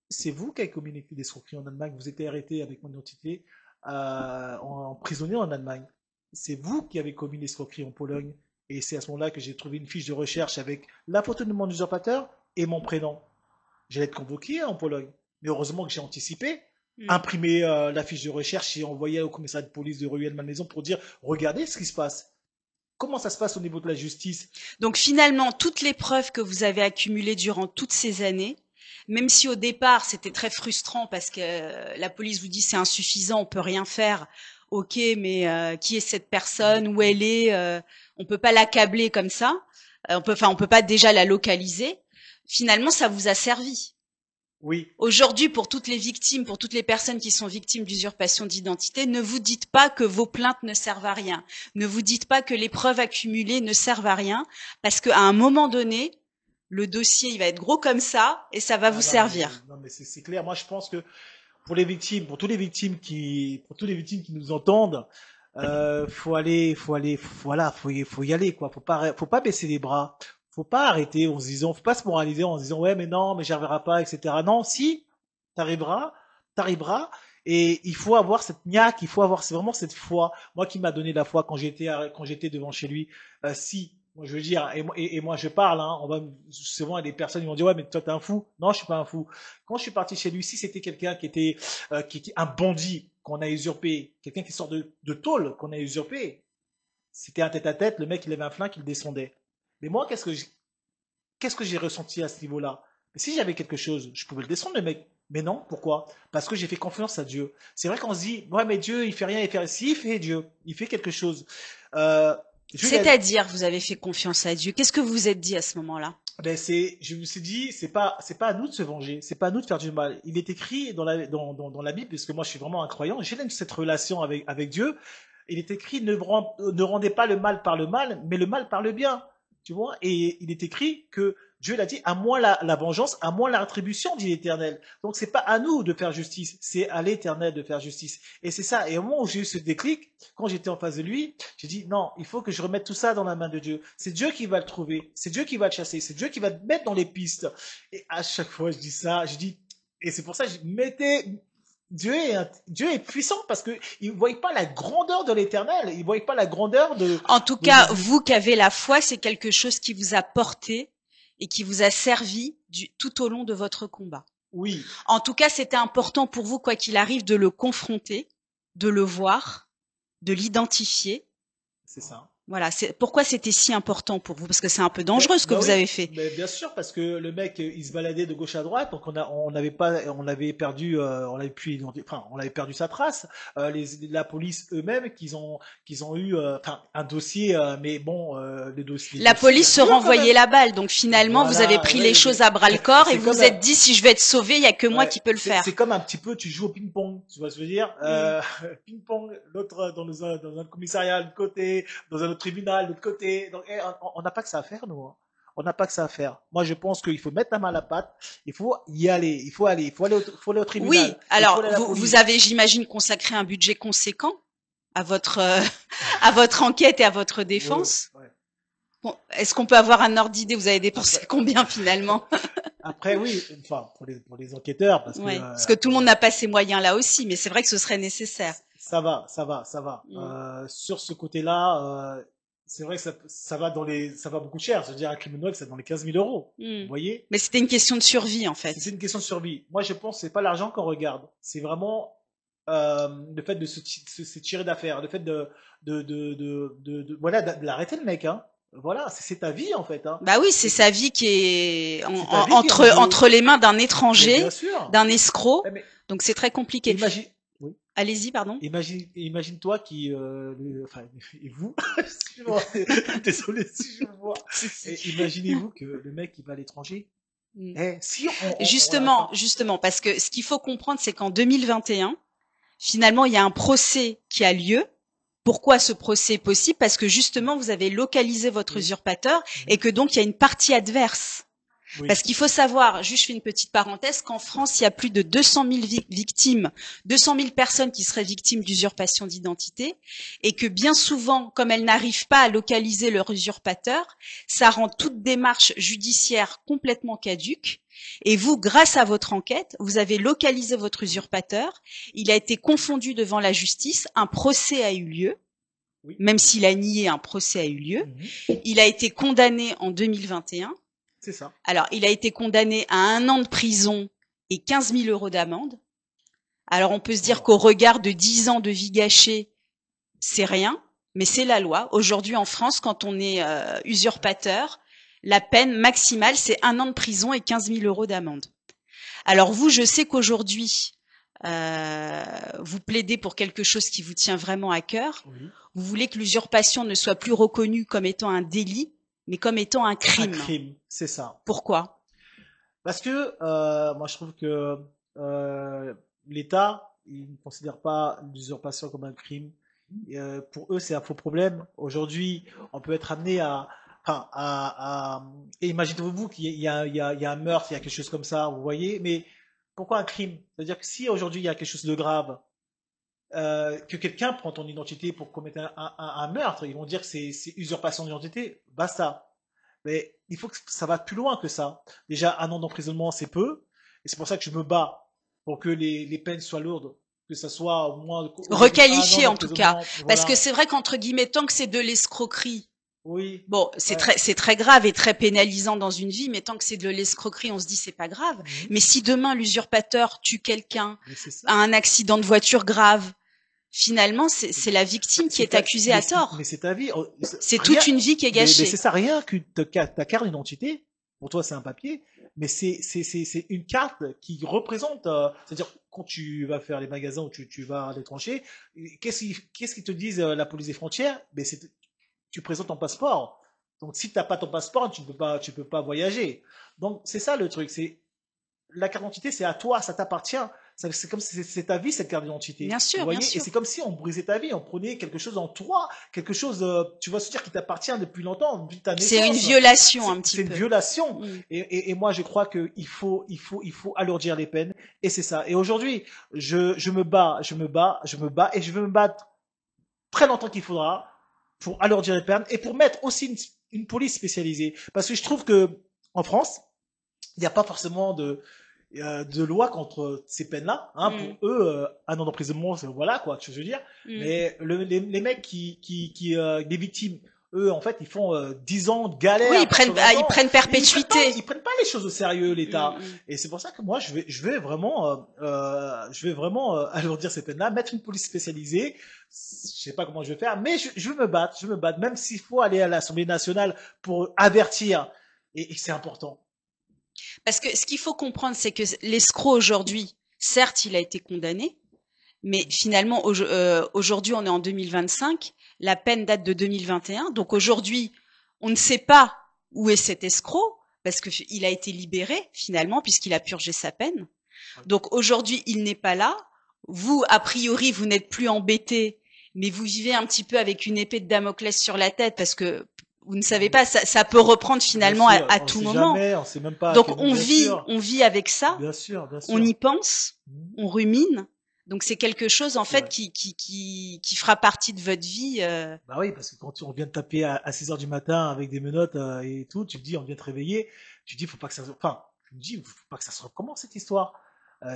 C: c'est vous qui avez commis des escroqueries en Allemagne. Vous étiez arrêté avec mon identité, emprisonné en Allemagne. C'est vous qui avez commis l'escroquerie en Pologne. Et c'est à ce moment-là que j'ai trouvé une fiche de recherche avec la photo de mon usurpateur et mon prénom. J'allais être convoqué en Pologne. Mais heureusement que j'ai anticipé,
B: Mm.
C: imprimé la fiche de recherche et envoyé au commissariat de police de Rueil-Malmaison pour dire regardez ce qui se passe. Comment ça se passe au niveau de la justice?
B: Donc finalement, toutes les preuves que vous avez accumulées durant toutes ces années, même si au départ c'était très frustrant parce que la police vous dit c'est insuffisant, on peut rien faire. Ok, mais qui est cette personne? Où elle est? On peut pas l'accabler comme ça. On peut pas déjà la localiser. Finalement, ça vous a servi.
C: Oui,
B: Aujourd'hui, pour toutes les victimes, pour toutes les personnes qui sont victimes d'usurpation d'identité, ne vous dites pas que vos plaintes ne servent à rien. Ne vous dites pas que les preuves accumulées ne servent à rien, parce qu'à un moment donné, le dossier, il va être gros comme ça, et ça va
C: ah
B: vous
C: bah,
B: servir.
C: non, mais c'est clair. Moi, je pense que pour les victimes, pour tous les victimes qui nous entendent, voilà, faut y aller, quoi. Faut pas baisser les bras. Faut pas arrêter en se disant, faut pas se moraliser en se disant, ouais, mais non, mais j'y arriverai pas, etc. Non, si, t'arriveras, t'arriveras. Et il faut avoir cette niaque, il faut avoir c'est vraiment cette foi. Moi qui m'a donné la foi quand j'étais devant chez lui. Si, moi je veux dire, et moi je parle, hein, souvent des personnes ils vont dire ouais mais toi t'es un fou. Non, je suis pas un fou. Quand je suis parti chez lui, si c'était quelqu'un qui était un bandit qu'on a usurpé, quelqu'un qui sort de tôle qu'on a usurpé, c'était un tête-à-tête, le mec il avait un flingue, il descendait. Mais moi qu'est-ce que j'ai ressenti à ce niveau-là? Si j'avais quelque chose, je pouvais le descendre, le mec. Mais non, pourquoi? Parce que j'ai fait confiance à Dieu. C'est vrai qu'on se dit, ouais, mais Dieu, il fait rien, il fait rien. Si, il fait Dieu, il fait quelque chose. Euh, Dieu,
B: C'est-à-dire, vous avez fait confiance à Dieu. Qu'est-ce que vous vous êtes dit à ce moment-là?
C: je me suis dit, c'est pas à nous de se venger, c'est pas à nous de faire du mal. Il est écrit dans la Bible, parce que moi, je suis vraiment un croyant, j'ai cette relation avec Dieu. Il est écrit, ne rendez pas le mal par le mal, mais le mal par le bien. Tu vois? Et il est écrit que Dieu l'a dit, à moi la vengeance, à moi la rétribution, dit l'Éternel. Donc c'est pas à nous de faire justice, c'est à l'Éternel de faire justice. Et c'est ça. Et au moment où j'ai eu ce déclic, quand j'étais en face de lui, j'ai dit non, il faut que je remette tout ça dans la main de Dieu. C'est Dieu qui va le trouver, c'est Dieu qui va le chasser, c'est Dieu qui va te mettre dans les pistes. Et à chaque fois je dis ça, je dis et c'est pour ça que je mettais Dieu est puissant parce que il ne voit pas la grandeur de l'Éternel, il ne voit pas la grandeur
B: En tout
C: de
B: cas,
C: Jésus.
B: vous qui avez la foi, c'est quelque chose qui vous a porté et qui vous a servi tout au long de votre combat.
C: Oui,
B: En tout cas, c'était important pour vous, quoi qu'il arrive, de le confronter, de le voir, de l'identifier.
C: c'est ça.
B: Voilà. Pourquoi c'était si important pour vous? Parce que c'est un peu
C: Ben,
B: dangereux ce que
C: ben
B: vous
C: oui,
B: avez fait.
C: mais bien sûr parce que le mec il se baladait de gauche à droite donc on avait perdu on avait perdu sa trace. La police eux-mêmes qu'ils ont eu un dossier mais bon les
B: La
C: dossiers il y
B: police
C: a
B: se
C: dur quand
B: renvoyait
C: même.
B: la balle. Donc finalement, vous avez
C: Voilà,
B: pris les
C: ouais,
B: choses à bras le corps et
C: c'est
B: vous
C: comme
B: vous êtes dit, si je veux être sauvé, il y a que moi
C: ouais,
B: qui peux le faire.
C: c'est comme un petit peu, tu joues au ping-pong, tu vois ce que je veux dire?
B: Mm.
C: Ping-pong, l'autre dans un commissariat de côté, dans un autre tribunal, de l'autre côté. Donc, on n'a pas que ça à faire, nous. Hein. On n'a pas que ça à faire. Moi, je pense qu'il faut mettre la main à la pâte. Il faut y aller. Il faut aller au
B: Oui,
C: tribunal. Il faut
B: alors
C: aller à la
B: vous
C: police.
B: avez, j'imagine, consacré un budget conséquent à votre à votre enquête et à votre
C: Ouais,
B: défense.
C: ouais.
B: Bon, est-ce qu'on peut avoir un ordre d'idée? Vous avez dépensé combien finalement?
C: Après, oui, enfin, pour les enquêteurs, parce que,
B: Ouais, parce que tout le monde n'a pas ces moyens là aussi, mais c'est vrai que ce serait nécessaire.
C: ça va, ça va, ça va. Sur ce côté-là, c'est vrai que ça va ça va beaucoup cher. C'est-à-dire, un criminel, c'est dans les 15 000 euros. Vous voyez?
B: Mais c'était une question de survie en fait.
C: C'est une question de survie. Moi, je pense que c'est pas l'argent qu'on regarde. C'est vraiment le fait de se tirer d'affaire, le fait voilà, de l'arrêter le mec, hein. Voilà, c'est ta vie en fait, hein.
B: Bah oui, c'est sa vie qui est
C: C'est ta vie qui est en jeu.
B: entre les mains d'un
C: Mais
B: étranger,
C: bien sûr.
B: d'un escroc.
C: Mais
B: Donc c'est très compliqué.
C: oui.
B: Allez-y, pardon.
C: Imagine-toi enfin, et vous, excuse-moi, désolé si je vous vois. Imaginez-vous que le mec il va à l'étranger. Si
B: Justement, parce que ce qu'il faut comprendre, c'est qu'en 2021, finalement, il y a un procès qui a lieu. Pourquoi ce procès est possible? Parce que justement, vous avez localisé votre usurpateur et que donc il y a une partie adverse.
C: Oui.
B: Parce qu'il faut savoir, juste je fais une petite parenthèse, qu'en France, il y a plus de 200 000 victimes, 200 000 personnes qui seraient victimes d'usurpation d'identité, et que bien souvent, comme elles n'arrivent pas à localiser leur usurpateur, ça rend toute démarche judiciaire complètement caduque. Et vous, grâce à votre enquête, vous avez localisé votre usurpateur, il a été confondu devant la justice, un procès a eu lieu,
C: Oui.
B: Même s'il a nié, un procès a eu lieu, il a été condamné en 2021.
C: C'est ça.
B: Alors, il a été condamné à 1 an de prison et 15 000 euros d'amende. Alors, on peut se dire qu'au regard de 10 ans de vie gâchée, c'est rien, mais c'est la loi. Aujourd'hui, en France, quand on est usurpateur, la peine maximale, c'est 1 an de prison et 15 000 euros d'amende. Alors vous, je sais qu'aujourd'hui, vous plaidez pour quelque chose qui vous tient vraiment à cœur.
C: Oui.
B: Vous voulez que l'usurpation ne soit plus reconnue comme étant un délit, mais comme étant un crime.
C: Un crime, c'est ça.
B: Pourquoi?
C: Parce que moi je trouve que l'État, il ne considère pas l'usurpation comme un crime. Pour eux, c'est un faux problème. Aujourd'hui, on peut être amené et imaginez-vous qu'il y a, un meurtre, il y a quelque chose comme ça, vous voyez, mais pourquoi un crime? C'est-à-dire que si aujourd'hui il y a quelque chose de grave, que quelqu'un prend ton identité pour commettre un meurtre, ils vont dire que c'est usurpation d'identité, basta. Mais il faut que ça va plus loin que ça. Déjà, 1 an d'emprisonnement, c'est peu, et c'est pour ça que je me bats pour que les peines soient lourdes, que ça soit au moins
B: requalifié en tout cas,
C: voilà.
B: parce que c'est vrai qu'entre guillemets, tant que c'est de l'escroquerie,
C: oui,
B: bon, c'est très grave et très pénalisant dans une vie, mais tant que c'est de l'escroquerie, on se dit c'est pas grave. Mais si demain l'usurpateur tue quelqu'un, a un accident de voiture grave, finalement c'est la victime qui est accusée à tort.
C: Mais c'est ta vie.
B: C'est toute une vie qui est gâchée.
C: Mais c'est ça, rien que ta carte d'identité. Pour toi, c'est un papier, mais c'est une carte qui représente. C'est-à-dire quand tu vas faire les magasins ou tu vas à l'étranger, qu'est-ce qu'ils te disent la police des frontières? Mais tu présentes ton passeport. Donc si tu n'as pas ton passeport, tu peux pas voyager. Donc c'est ça le truc, c'est la carte d'identité, c'est à toi, ça t'appartient. C'est comme si c'est ta vie cette carte d'identité.
B: Bien sûr,
C: vous voyez.
B: Bien sûr.
C: Et c'est comme si on brisait ta vie, on prenait quelque chose en toi, quelque chose, tu vas se dire qui t'appartient depuis longtemps, depuis ta naissance.
B: C'est une violation un petit peu.
C: C'est une violation. Et moi je crois que il faut alourdir les peines. Et c'est ça. Et aujourd'hui, je me bats et je veux me battre très longtemps qu'il faudra pour alourdir les peines et pour mettre aussi une police spécialisée. Parce que je trouve que en France, il n'y a pas forcément de loi contre ces peines-là. Hein. Pour eux, 1 an d'emprisonnement, voilà quoi, je veux dire. Mais les mecs les victimes, eux, en fait, ils font 10 ans de galère.
B: Oui, ils prennent perpétuité.
C: Ils prennent pas les choses au sérieux, l'État. Et c'est pour ça que moi, je vais vraiment alourdir ces peines-là, mettre une police spécialisée. Je sais pas comment je vais faire, mais je veux me battre, même s'il faut aller à l'Assemblée nationale pour avertir. Et c'est important.
B: Parce que ce qu'il faut comprendre, c'est que l'escroc aujourd'hui, certes, il a été condamné, mais finalement, aujourd'hui, on est en 2025, la peine date de 2021, donc aujourd'hui, on ne sait pas où est cet escroc, parce qu'il a été libéré, finalement, puisqu'il a purgé sa peine. Donc aujourd'hui, il n'est pas là. Vous, a priori, vous n'êtes plus embêté, mais vous vivez un petit peu avec une épée de Damoclès sur la tête parce que vous ne savez pas, ça peut reprendre finalement à tout moment.
C: Jamais, on sait même pas.
B: Donc on vit avec ça.
C: Bien sûr, bien sûr.
B: On y pense, on rumine. Donc c'est quelque chose en fait qui fera partie de votre vie.
C: Bah oui, parce que quand on vient de taper à 6 heures du matin avec des menottes et tout, tu te dis on vient te réveiller, tu te dis faut pas que ça, enfin, je me dis faut pas que ça se recommence cette histoire.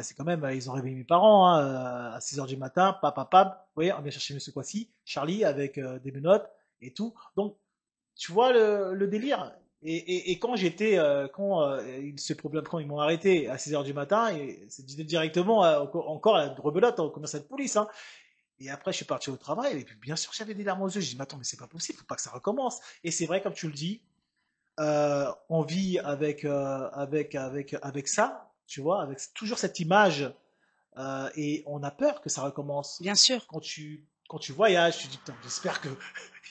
C: C'est quand même, ils ont réveillé mes parents à 6 heures du matin, papa, vous voyez, on vient chercher Monsieur Kwasi, Charlie avec des menottes et tout. Donc tu vois le délire. Et quand quand ils m'ont arrêté à 6 heures du matin, et c'est directement encore à rebelote au commissariat de police. Hein. Et après, je suis parti au travail, et puis bien sûr, j'avais des larmes aux yeux. Je dis, mais attends, mais c'est pas possible, faut pas que ça recommence. Et c'est vrai, comme tu le dis, on vit avec ça, tu vois, avec toujours cette image, et on a peur que ça recommence.
B: Bien sûr.
C: Quand tu voyages, tu te dis, putain, j'espère que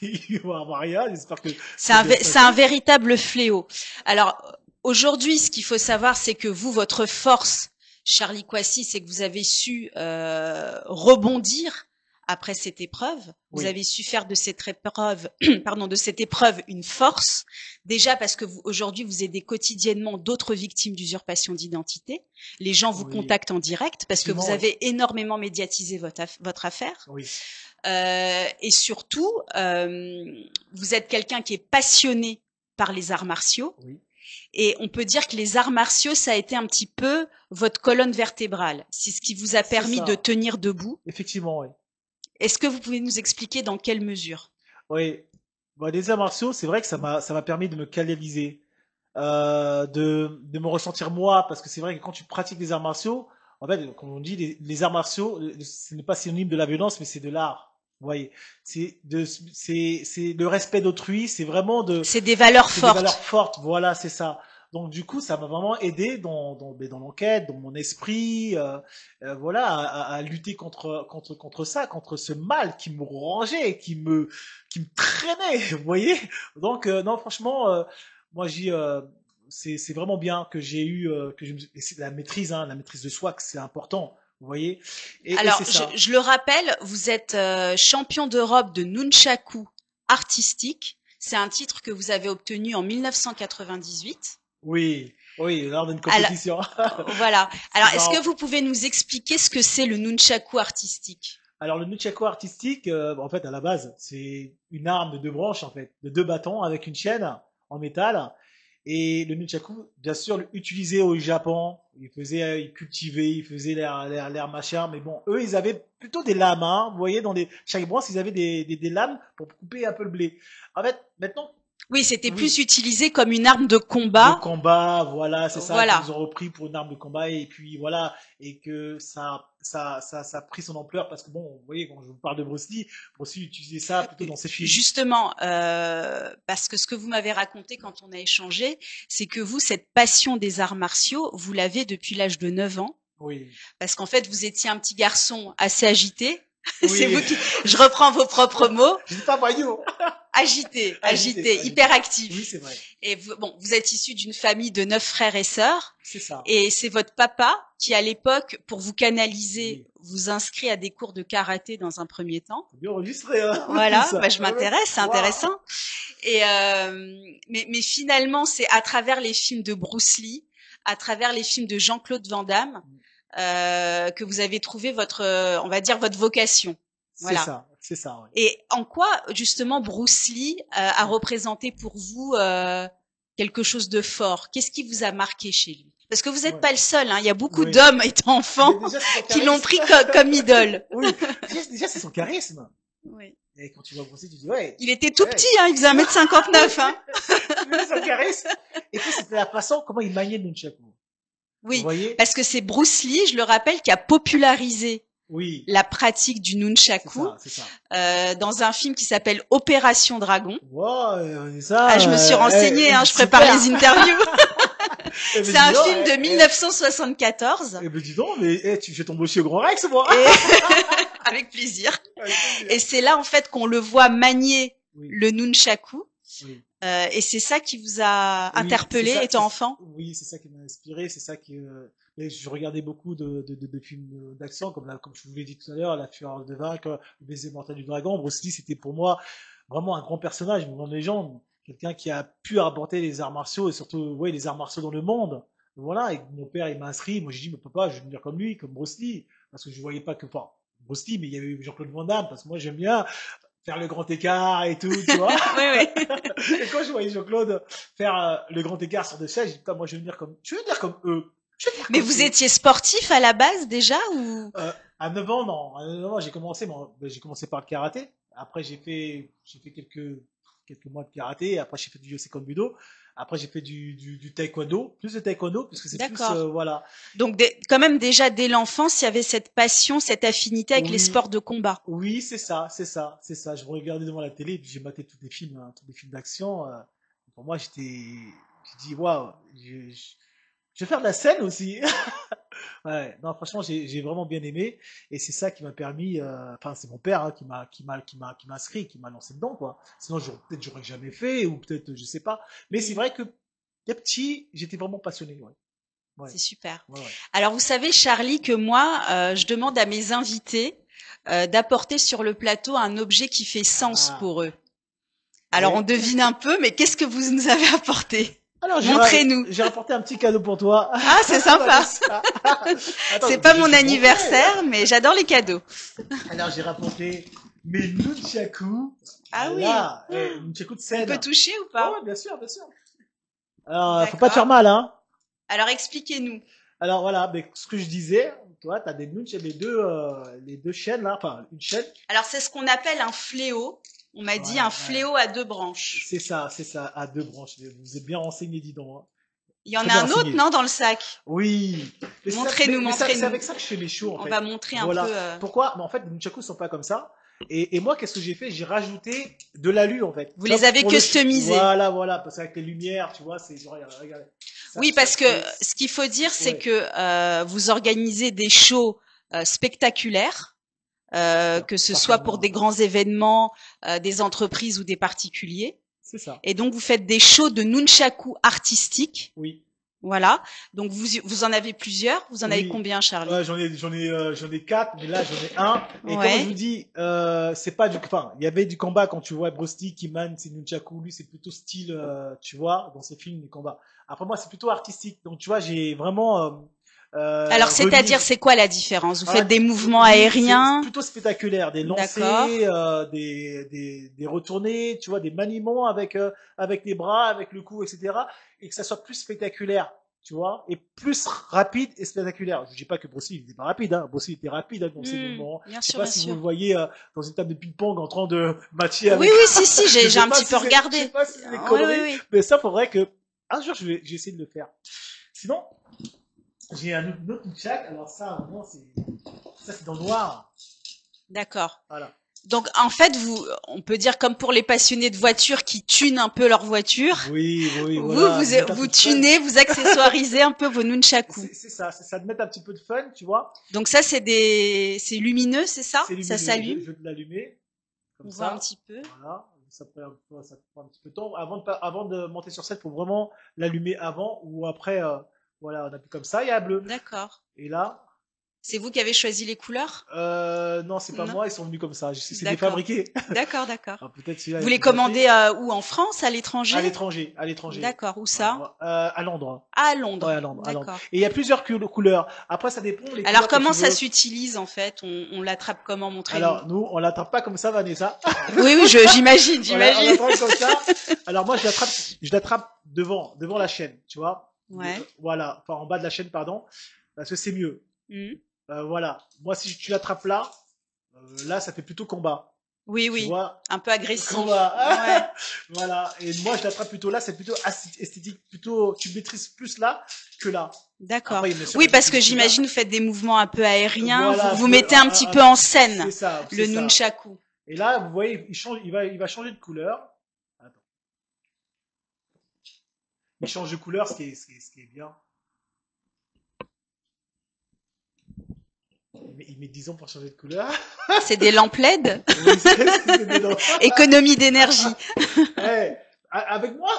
C: il va y avoir rien, j'espère que
B: c'est un véritable fléau. Alors, aujourd'hui, ce qu'il faut savoir, c'est que vous, votre force, Charlie Kwasi, c'est que vous avez su rebondir après cette épreuve. Vous avez su faire de cette épreuve, une force. Déjà parce que aujourd'hui, vous aidez quotidiennement d'autres victimes d'usurpation d'identité. Les gens vous contactent en direct parce que vous avez énormément médiatisé votre affaire.
C: Oui.
B: Et surtout, vous êtes quelqu'un qui est passionné par les arts martiaux.
C: Oui.
B: Et on peut dire que les arts martiaux, ça a été un petit peu votre colonne vertébrale. C'est ce qui vous a permis de tenir debout.
C: Effectivement, oui.
B: Est-ce que vous pouvez nous expliquer dans quelle mesure?
C: Oui, les arts martiaux, c'est vrai que ça m'a permis de me canaliser, de me ressentir moi, parce que c'est vrai que quand tu pratiques les arts martiaux, en fait, comme on dit, les arts martiaux, ce n'est pas synonyme de la violence, mais c'est de l'art. Vous voyez, c'est le respect d'autrui, c'est vraiment
B: c'est des valeurs fortes.
C: Des valeurs fortes, voilà, c'est ça. Donc du coup, ça m'a vraiment aidé dans l'enquête, dans mon esprit, voilà, à lutter contre ça, contre ce mal qui me rongeait, qui me traînait, vous voyez. Donc non, franchement, moi c'est vraiment bien que j'ai eu c'est la maîtrise de soi, que c'est important. Vous voyez.
B: Alors, je le rappelle, vous êtes champion d'Europe de nunchaku artistique. C'est un titre que vous avez obtenu en 1998.
C: Oui, lors d'une compétition.
B: Voilà. Alors, est-ce que vous pouvez nous expliquer ce que c'est le nunchaku artistique?
C: Alors, le nunchaku artistique, en fait, à la base, c'est une arme de 2 branches, en fait, de 2 bâtons avec une chaîne en métal. Et le nunchaku, bien sûr, utilisé au Japon, ils cultivaient, ils faisaient l'air machin, mais bon, eux, ils avaient plutôt des lames, hein. Vous voyez, chaque branche, ils avaient des lames pour couper un peu le blé. En fait, maintenant.
B: Oui, c'était plus utilisé comme une arme de combat.
C: De combat, voilà, c'est ça.
B: Voilà.
C: Ils ont repris pour une arme de combat et puis voilà, et que ça a pris son ampleur parce que bon, vous voyez, quand je vous parle de Bruce Lee utilisait ça plutôt dans ses films.
B: Justement, parce que ce que vous m'avez raconté quand on a échangé, c'est que vous, cette passion des arts martiaux, vous l'avez depuis l'âge de 9 ans.
C: Oui.
B: Parce qu'en fait, vous étiez un petit garçon assez agité.
C: Oui.
B: C'est vous qui, je reprends vos propres mots.
C: Je dis pas voyou.
B: Agité, hyperactif.
C: Oui, c'est vrai.
B: Et vous êtes issu d'une famille de 9 frères et sœurs.
C: C'est ça.
B: Et c'est votre papa qui, à l'époque, pour vous canaliser, vous inscrit à des cours de karaté dans un premier temps.
C: Bien enregistré, hein.
B: Voilà, je m'intéresse, c'est intéressant. Et mais finalement, c'est à travers les films de Bruce Lee, à travers les films de Jean-Claude Van Damme, que vous avez trouvé on va dire votre vocation. Voilà.
C: C'est ça. Ouais.
B: Et en quoi, justement, Bruce Lee a représenté pour vous quelque chose de fort? Qu'est-ce qui vous a marqué chez lui? Parce que vous n'êtes pas le seul, hein. Il y a beaucoup d'hommes étant enfants qui l'ont pris comme idole.
C: Oui, déjà c'est son charisme.
B: Oui.
C: Et quand tu vois Bruce Lee, tu dis ouais.
B: Il était tout petit, hein. Il faisait 1m59, hein.
C: Son charisme. Et puis c'était la façon comment il maniait le nunchaku.
B: Oui, parce que c'est Bruce Lee, je le rappelle, qui a popularisé la pratique du nunchaku dans un film qui s'appelle Opération Dragon.
C: Wow,
B: je me suis renseignée, je prépare les interviews. C'est un film de 1974.
C: Eh ben dis donc, mais tu fais ton embaucher au Grand Rex, moi.
B: Avec plaisir. Et c'est là en fait qu'on le voit manier le nunchaku. Et c'est ça qui vous a
C: Oui, c'est
B: interpellé
C: ça,
B: étant enfant?
C: oui, c'est ça qui m'a inspiré, c'est ça qui, et je regardais beaucoup de films d'action, comme je vous l'ai dit tout à l'heure, La Fureur de vaincre, Le baiser mortel du dragon. Bruce Lee, c'était pour moi vraiment un grand personnage, une grande légende, quelqu'un qui a pu apporter les arts martiaux et surtout, ouais, les arts martiaux dans le monde. Voilà, et mon père, il m'a inscrit, moi j'ai dit, mais papa, je veux devenir comme lui, comme Bruce Lee, parce que je voyais pas que, enfin, Bruce Lee, mais il y avait eu Jean-Claude Van Damme, parce que moi j'aime bien faire le grand écart et tout, tu vois.
B: Oui, oui.
C: Et quand je voyais Jean-Claude faire le grand écart sur deux chaises, j'ai dit, putain, moi, je veux venir comme eux. Je veux venir
B: Mais
C: comme
B: vous
C: eux.
B: étiez sportif à la base déjà ou?
C: À 9 ans, non. À 9 ans, j'ai commencé, j'ai commencé par le karaté. Après, j'ai fait quelques mois de karaté. Après, j'ai fait du Yosekan Budo. Après, j'ai fait du taekwondo. Plus de taekwondo, puisque c'est plus,
B: D'accord.
C: voilà.
B: Donc quand même déjà dès l'enfance, il y avait cette passion, cette affinité avec les
C: Oui,
B: sports de combat.
C: oui, c'est ça, c'est ça, c'est ça. Je me regardais devant la télé, puis j'ai maté tous les films d'action. Pour moi, j'ai dit, waouh, je vais faire de la scène aussi. Ouais, non, franchement, j'ai vraiment bien aimé, et c'est ça qui m'a permis. Enfin, c'est mon père, hein, qui m'a inscrit, qui m'a lancé dedans, quoi. Sinon, peut-être j'aurais jamais fait, ou peut-être, je sais pas. Mais c'est
B: Mm.
C: vrai que dès petit, j'étais vraiment passionné. Ouais, ouais,
B: C'est super.
C: ouais, ouais.
B: Alors vous savez, Charlie, que moi, je demande à mes invités d'apporter sur le plateau un objet qui fait sens
C: Ah,
B: pour eux. Alors on
C: oui.
B: devine un peu, mais qu'est-ce que vous nous avez apporté?
C: Alors,
B: Montrez-nous.
C: j'ai rapporté un petit cadeau pour toi.
B: Ah, c'est sympa.
C: Vanessa. Attends,
B: C'est pas
C: je vais
B: mon
C: te montrer.
B: anniversaire, mais j'adore les cadeaux.
C: Alors, j'ai rapporté mes nunchaku.
B: Ah oui.
C: Là, nunchaku de
B: On peut
C: scène.
B: toucher ou
C: Ouais,
B: pas?
C: ouais, bien sûr, bien sûr. Alors, faut pas te faire
B: D'accord.
C: mal, hein.
B: Alors expliquez-nous.
C: Alors, voilà, mais ce que je disais, toi, t'as des nunchaku, les deux chaînes, là, enfin, une chaîne.
B: Alors c'est ce qu'on appelle un fléau. On m'a dit
C: Ouais,
B: un
C: ouais.
B: fléau à deux branches.
C: C'est ça, à deux branches. Vous êtes bien renseigné, dis donc, hein.
B: Il y en
C: Très
B: a
C: bien
B: un autre,
C: renseigné.
B: non, dans le sac?
C: Oui,
B: Montrez-nous,
C: mais c'est
B: montrez-nous.
C: avec ça que je fais mes shows en
B: On
C: fait.
B: va montrer un peu.
C: Voilà. Pourquoi? Mais en fait, les nunchakus sont pas comme ça. Et moi, qu'est-ce que j'ai fait? J'ai rajouté de l'alu en fait.
B: Vous
C: Tu vois,
B: les avez
C: pour
B: customisés.
C: voilà, voilà, parce qu'avec les lumières, tu vois, c'est, regardez.
B: Oui, parce que
C: C'est,
B: ce qu'il faut dire, c'est
C: ouais,
B: que vous organisez des shows spectaculaires, que ce soit pour
C: parfaitement.
B: des grands événements, des entreprises ou des particuliers.
C: C'est ça.
B: Et donc vous faites des shows de nunchaku artistiques.
C: Oui,
B: Voilà. Donc vous en avez plusieurs. Vous en avez
C: oui.
B: combien, Charlie?
C: J'en ai quatre, mais là j'en ai un. Et comme je vous
B: Ouais.
C: dis, c'est pas du, enfin, il y avait du combat quand tu vois Bruce Lee, Kiman, c'est nunchaku, lui c'est plutôt style, tu vois, dans ses films, les combats. Après moi c'est plutôt artistique, donc tu vois, j'ai vraiment
B: Alors
C: remis.
B: c'est-à-dire, c'est quoi la différence? Vous
C: Ah,
B: faites des mouvements
C: oui, c'est
B: aériens?
C: plutôt spectaculaire, des
B: D'accord.
C: lancers, des retournées, tu vois, des maniements avec les bras, avec le cou, etc. Et que ça soit plus spectaculaire, tu vois, et plus rapide et spectaculaire. Je dis pas que Bruce Lee n'était pas rapide, hein. Bruce Lee était rapide, hein, dans ses mouvements.
B: Bien
C: Je sais
B: sûr,
C: pas
B: bien
C: si vous
B: sûr.
C: le voyez dans une table de ping-pong en train de matcher
B: Oui,
C: avec.
B: oui, si,
C: Je
B: j'ai
C: sais
B: un
C: pas
B: petit
C: si
B: peu
C: je sais
B: regardé.
C: pas si c'est des
B: Oui, oui,
C: conneries,
B: oui.
C: mais ça faudrait que un jour j'ai essayé de le faire. Sinon, j'ai un autre nunchak. Alors ça, vraiment, ça c'est dans le noir.
B: D'accord.
C: Voilà.
B: Donc en fait, on peut dire comme pour les passionnés de voitures qui tunent un peu leur voiture,
C: Oui, oui,
B: vous
C: voilà, de mettre un peu
B: vous
C: de fun.
B: tunez, vous accessoirisez un peu vos nunchaku.
C: C'est ça, de mettre un petit peu de fun, tu vois.
B: Donc ça c'est lumineux, c'est ça?
C: C'est
B: Ça
C: lumineux.
B: s'allume?
C: Je vais l'allumer, comme
B: On voit un
C: ça.
B: petit peu.
C: Voilà. Ça prend un petit peu de temps. Avant de monter sur scène, il faut vraiment l'allumer avant ou après. Voilà, on appuie comme ça, il y a un bleu.
B: D'accord.
C: Et là,
B: C'est vous qui avez choisi les couleurs?
C: non, c'est pas
B: Non?
C: moi, ils sont venus comme ça. C'est
B: D'accord.
C: défabriqué.
B: D'accord, d'accord.
C: Alors, peut-être celui-là
B: Vous
C: est
B: les
C: déjà fait.
B: commandez où? En France, à l'étranger?
C: À l'étranger.
B: D'accord. Où ça?
C: À Londres.
B: Ah, à
C: Ouais,
B: Londres.
C: à Londres, à Londres.
B: D'accord.
C: Et il y a plusieurs couleurs. Après, ça dépend les
B: Alors
C: couleurs que
B: comment
C: tu
B: ça
C: veux.
B: s'utilise en fait? On l'attrape comment? Montrez-nous.
C: Alors, nous, on l'attrape pas comme ça, Vanessa.
B: Oui, oui, j'imagine,
C: On
B: j'imagine.
C: l'attrape comme ça. Alors, moi, je l'attrape devant la chaîne, tu vois.
B: Ouais.
C: Voilà. Enfin, en bas de la chaîne, pardon. Parce que c'est mieux.
B: Mhm.
C: Voilà. Moi, si tu l'attrapes là, là, ça fait plutôt combat.
B: Oui,
C: Tu
B: oui.
C: vois.
B: Un peu agressif.
C: Combat.
B: Ouais.
C: Voilà. Et moi, je l'attrape plutôt là, c'est plutôt esthétique. Plutôt, tu maîtrises plus là que là.
B: D'accord.
C: Après, bien sûr,
B: Oui,
C: il y a
B: parce
C: des
B: que
C: petits
B: j'imagine vous faites des mouvements un peu aériens.
C: voilà,
B: Vous mettez un petit peu en scène
C: c'est ça,
B: le
C: c'est ça.
B: nunchaku.
C: Et là, vous voyez, il va changer de couleur. Attends. Il change de couleur, ce qui est bien. Il met 10 ans pour changer de couleur.
B: C'est des lampes LED.
C: Oui, c'est dedans.
B: Économie d'énergie.
C: Ouais. avec moi,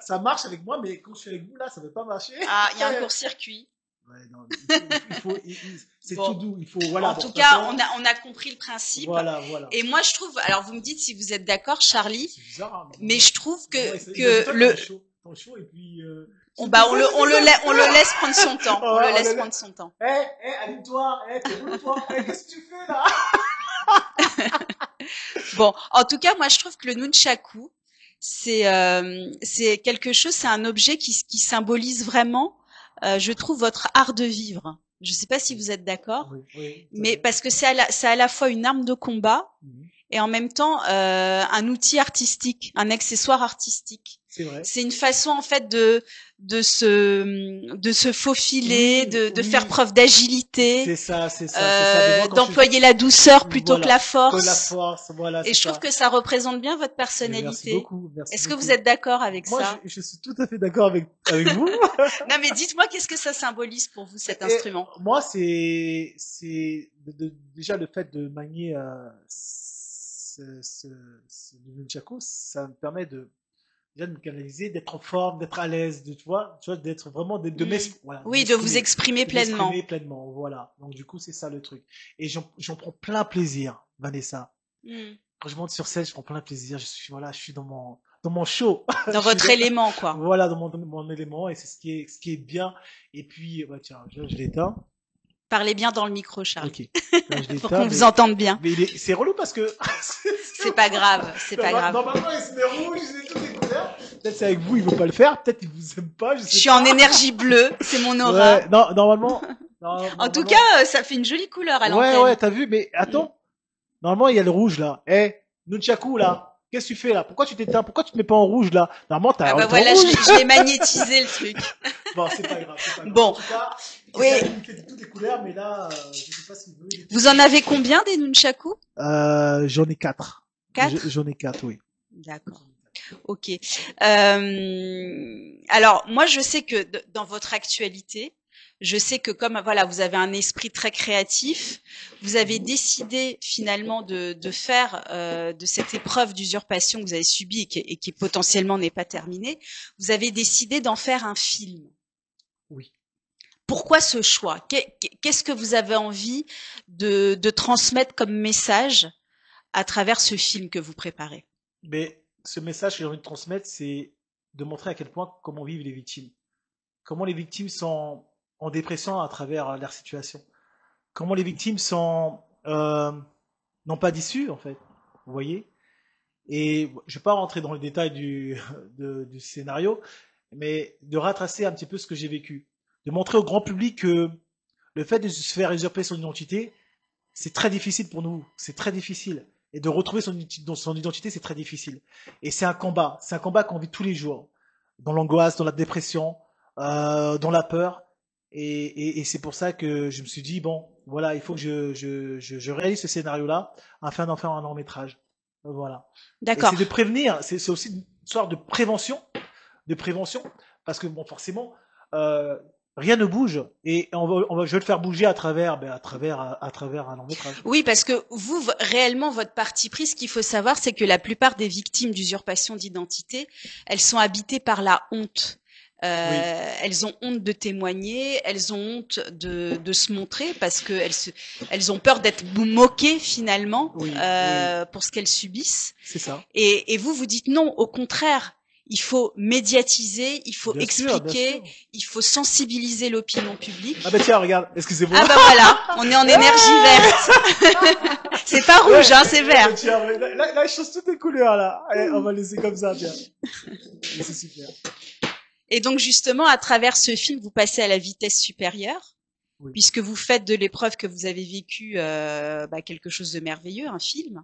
C: ça marche avec moi, mais quand je suis avec vous là, ça ne veut pas marcher.
B: Ah, il y a un court-circuit.
C: Ouais, non, c'est tout
B: Bon,
C: doux. Il faut, voilà.
B: en
C: Bon,
B: tout
C: de toute
B: cas,
C: façon,
B: on a compris le principe.
C: voilà, voilà.
B: Et moi, je trouve, alors vous me dites si vous êtes d'accord, Charlie,
C: C'est bizarre, hein,
B: mais je trouve
C: non,
B: que le,
C: ton show, et puis,
B: on,
C: c'est
B: bah,
C: ça, c'est ça.
B: on le laisse prendre son temps. On
C: Ouais,
B: le laisse prendre son temps.
C: Anime-toi, déroule-toi, qu'est-ce que tu fais là?
B: Bon, en tout cas, moi, je trouve que le nunchaku, c'est quelque chose, c'est un objet qui symbolise vraiment, je trouve, votre art de vivre. Je ne sais pas si vous êtes d'accord,
C: Oui,
B: mais parce que c'est à la fois une arme de combat et en même temps un outil artistique, un accessoire artistique.
C: C'est vrai.
B: C'est une façon en fait de se faufiler, de faire preuve d'agilité.
C: C'est ça.
B: D'employer la douceur plutôt que la force.
C: Que la force, voilà.
B: Et je trouve que ça représente bien votre personnalité.
C: Merci beaucoup.
B: Est-ce que vous êtes d'accord avec ça?
C: Moi, je suis tout à fait d'accord avec vous.
B: Non, mais dites-moi, qu'est-ce que ça symbolise pour vous, cet instrument?
C: Moi, c'est déjà le fait de manier ce nunchaku, ça me permet déjà de me canaliser, d'être en forme, d'être à l'aise, tu vois, d'être vraiment, voilà,
B: oui, de vous exprimer pleinement.
C: Voilà. Donc, du coup, c'est ça le truc. Et j'en prends plein plaisir, Vanessa. Quand je monte sur scène, je prends plein plaisir. Je suis dans mon show.
B: Dans votre élément, quoi.
C: Voilà, dans mon élément. Et c'est ce qui est bien. Et puis, bah, tiens, je l'éteins.
B: Parlez bien dans le micro, Charles.
C: Ok. Là, je l'éteins,
B: pour qu'on vous entende bien.
C: Mais c'est relou parce que.
B: C'est pas grave, c'est pas grave.
C: Normalement, il se met rouge, il est toutes les couleurs. Peut-être c'est avec vous, il veut pas le faire. Peut-être il vous aime pas. Je
B: suis en énergie bleue, c'est mon aura.
C: Ouais, non, normalement.
B: En tout cas, ça fait une jolie couleur à l'antenne.
C: Ouais, t'as vu, mais attends. Normalement, il y a le rouge là. Nunchaku là. Qu'est-ce que tu fais là? Pourquoi tu t'éteins? Pourquoi tu te mets pas en rouge là? Normalement, t'as.
B: Ah bah voilà, je l'ai magnétisé le truc.
C: Bon, c'est pas grave.
B: Bon.
C: En tout cas,
B: oui.
C: Il fait toutes les couleurs, mais là, je sais pas s'il veut.
B: Vous en avez combien des nunchaku?
C: J'en ai 4.
B: 4?
C: J'en ai 4, oui.
B: D'accord. Ok. Alors, moi, je sais que dans votre actualité, je sais que comme voilà, vous avez un esprit très créatif, vous avez décidé finalement de faire de cette épreuve d'usurpation que vous avez subie et qui potentiellement n'est pas terminée, vous avez décidé d'en faire un film.
C: Oui.
B: Pourquoi ce choix? Qu'est-ce que vous avez envie de transmettre comme message à travers ce film que vous préparez?
C: Mais ce message que j'ai envie de transmettre, c'est de montrer à quel point comment vivent les victimes. Comment les victimes sont en dépression à travers leur situation. Comment les victimes sont n'ont pas d'issue en fait. Vous voyez? Et je vais pas rentrer dans le détail du scénario, mais de retracer un petit peu ce que j'ai vécu. De montrer au grand public que le fait de se faire usurper son identité, c'est très difficile pour nous. C'est très difficile. Et de retrouver son identité, c'est très difficile. Et c'est un combat. C'est un combat qu'on vit tous les jours. Dans l'angoisse, dans la dépression, dans la peur. Et c'est pour ça que je me suis dit, bon, voilà, il faut que je réalise ce scénario-là afin d'en faire un long-métrage. Voilà.
B: D'accord.
C: Et c'est de prévenir. C'est aussi une sorte de prévention. Parce que, bon, forcément, rien ne bouge et je vais le faire bouger à travers un long-métrage.
B: Oui, parce que vous, réellement, votre parti pris, ce qu'il faut savoir, c'est que la plupart des victimes d'usurpation d'identité, elles sont habitées par la honte. Oui. Elles ont honte de témoigner, elles ont honte de se montrer parce que elles ont peur d'être moquées finalement oui. Pour ce qu'elles subissent.
C: C'est ça.
B: Et vous dites non, au contraire. Il faut médiatiser, il faut expliquer, il faut sensibiliser l'opinion publique.
C: Ah bah tiens, regarde, excusez-moi.
B: Ah bah voilà, on est en énergie verte. C'est pas rouge, hein, c'est vert.
C: Tiens, là, je change toutes les couleurs, là. Allez, on va laisser comme ça, bien. C'est super.
B: Et donc, justement, à travers ce film, vous passez à la vitesse supérieure, oui. Puisque vous faites de l'épreuve que vous avez vécue quelque chose de merveilleux, un film.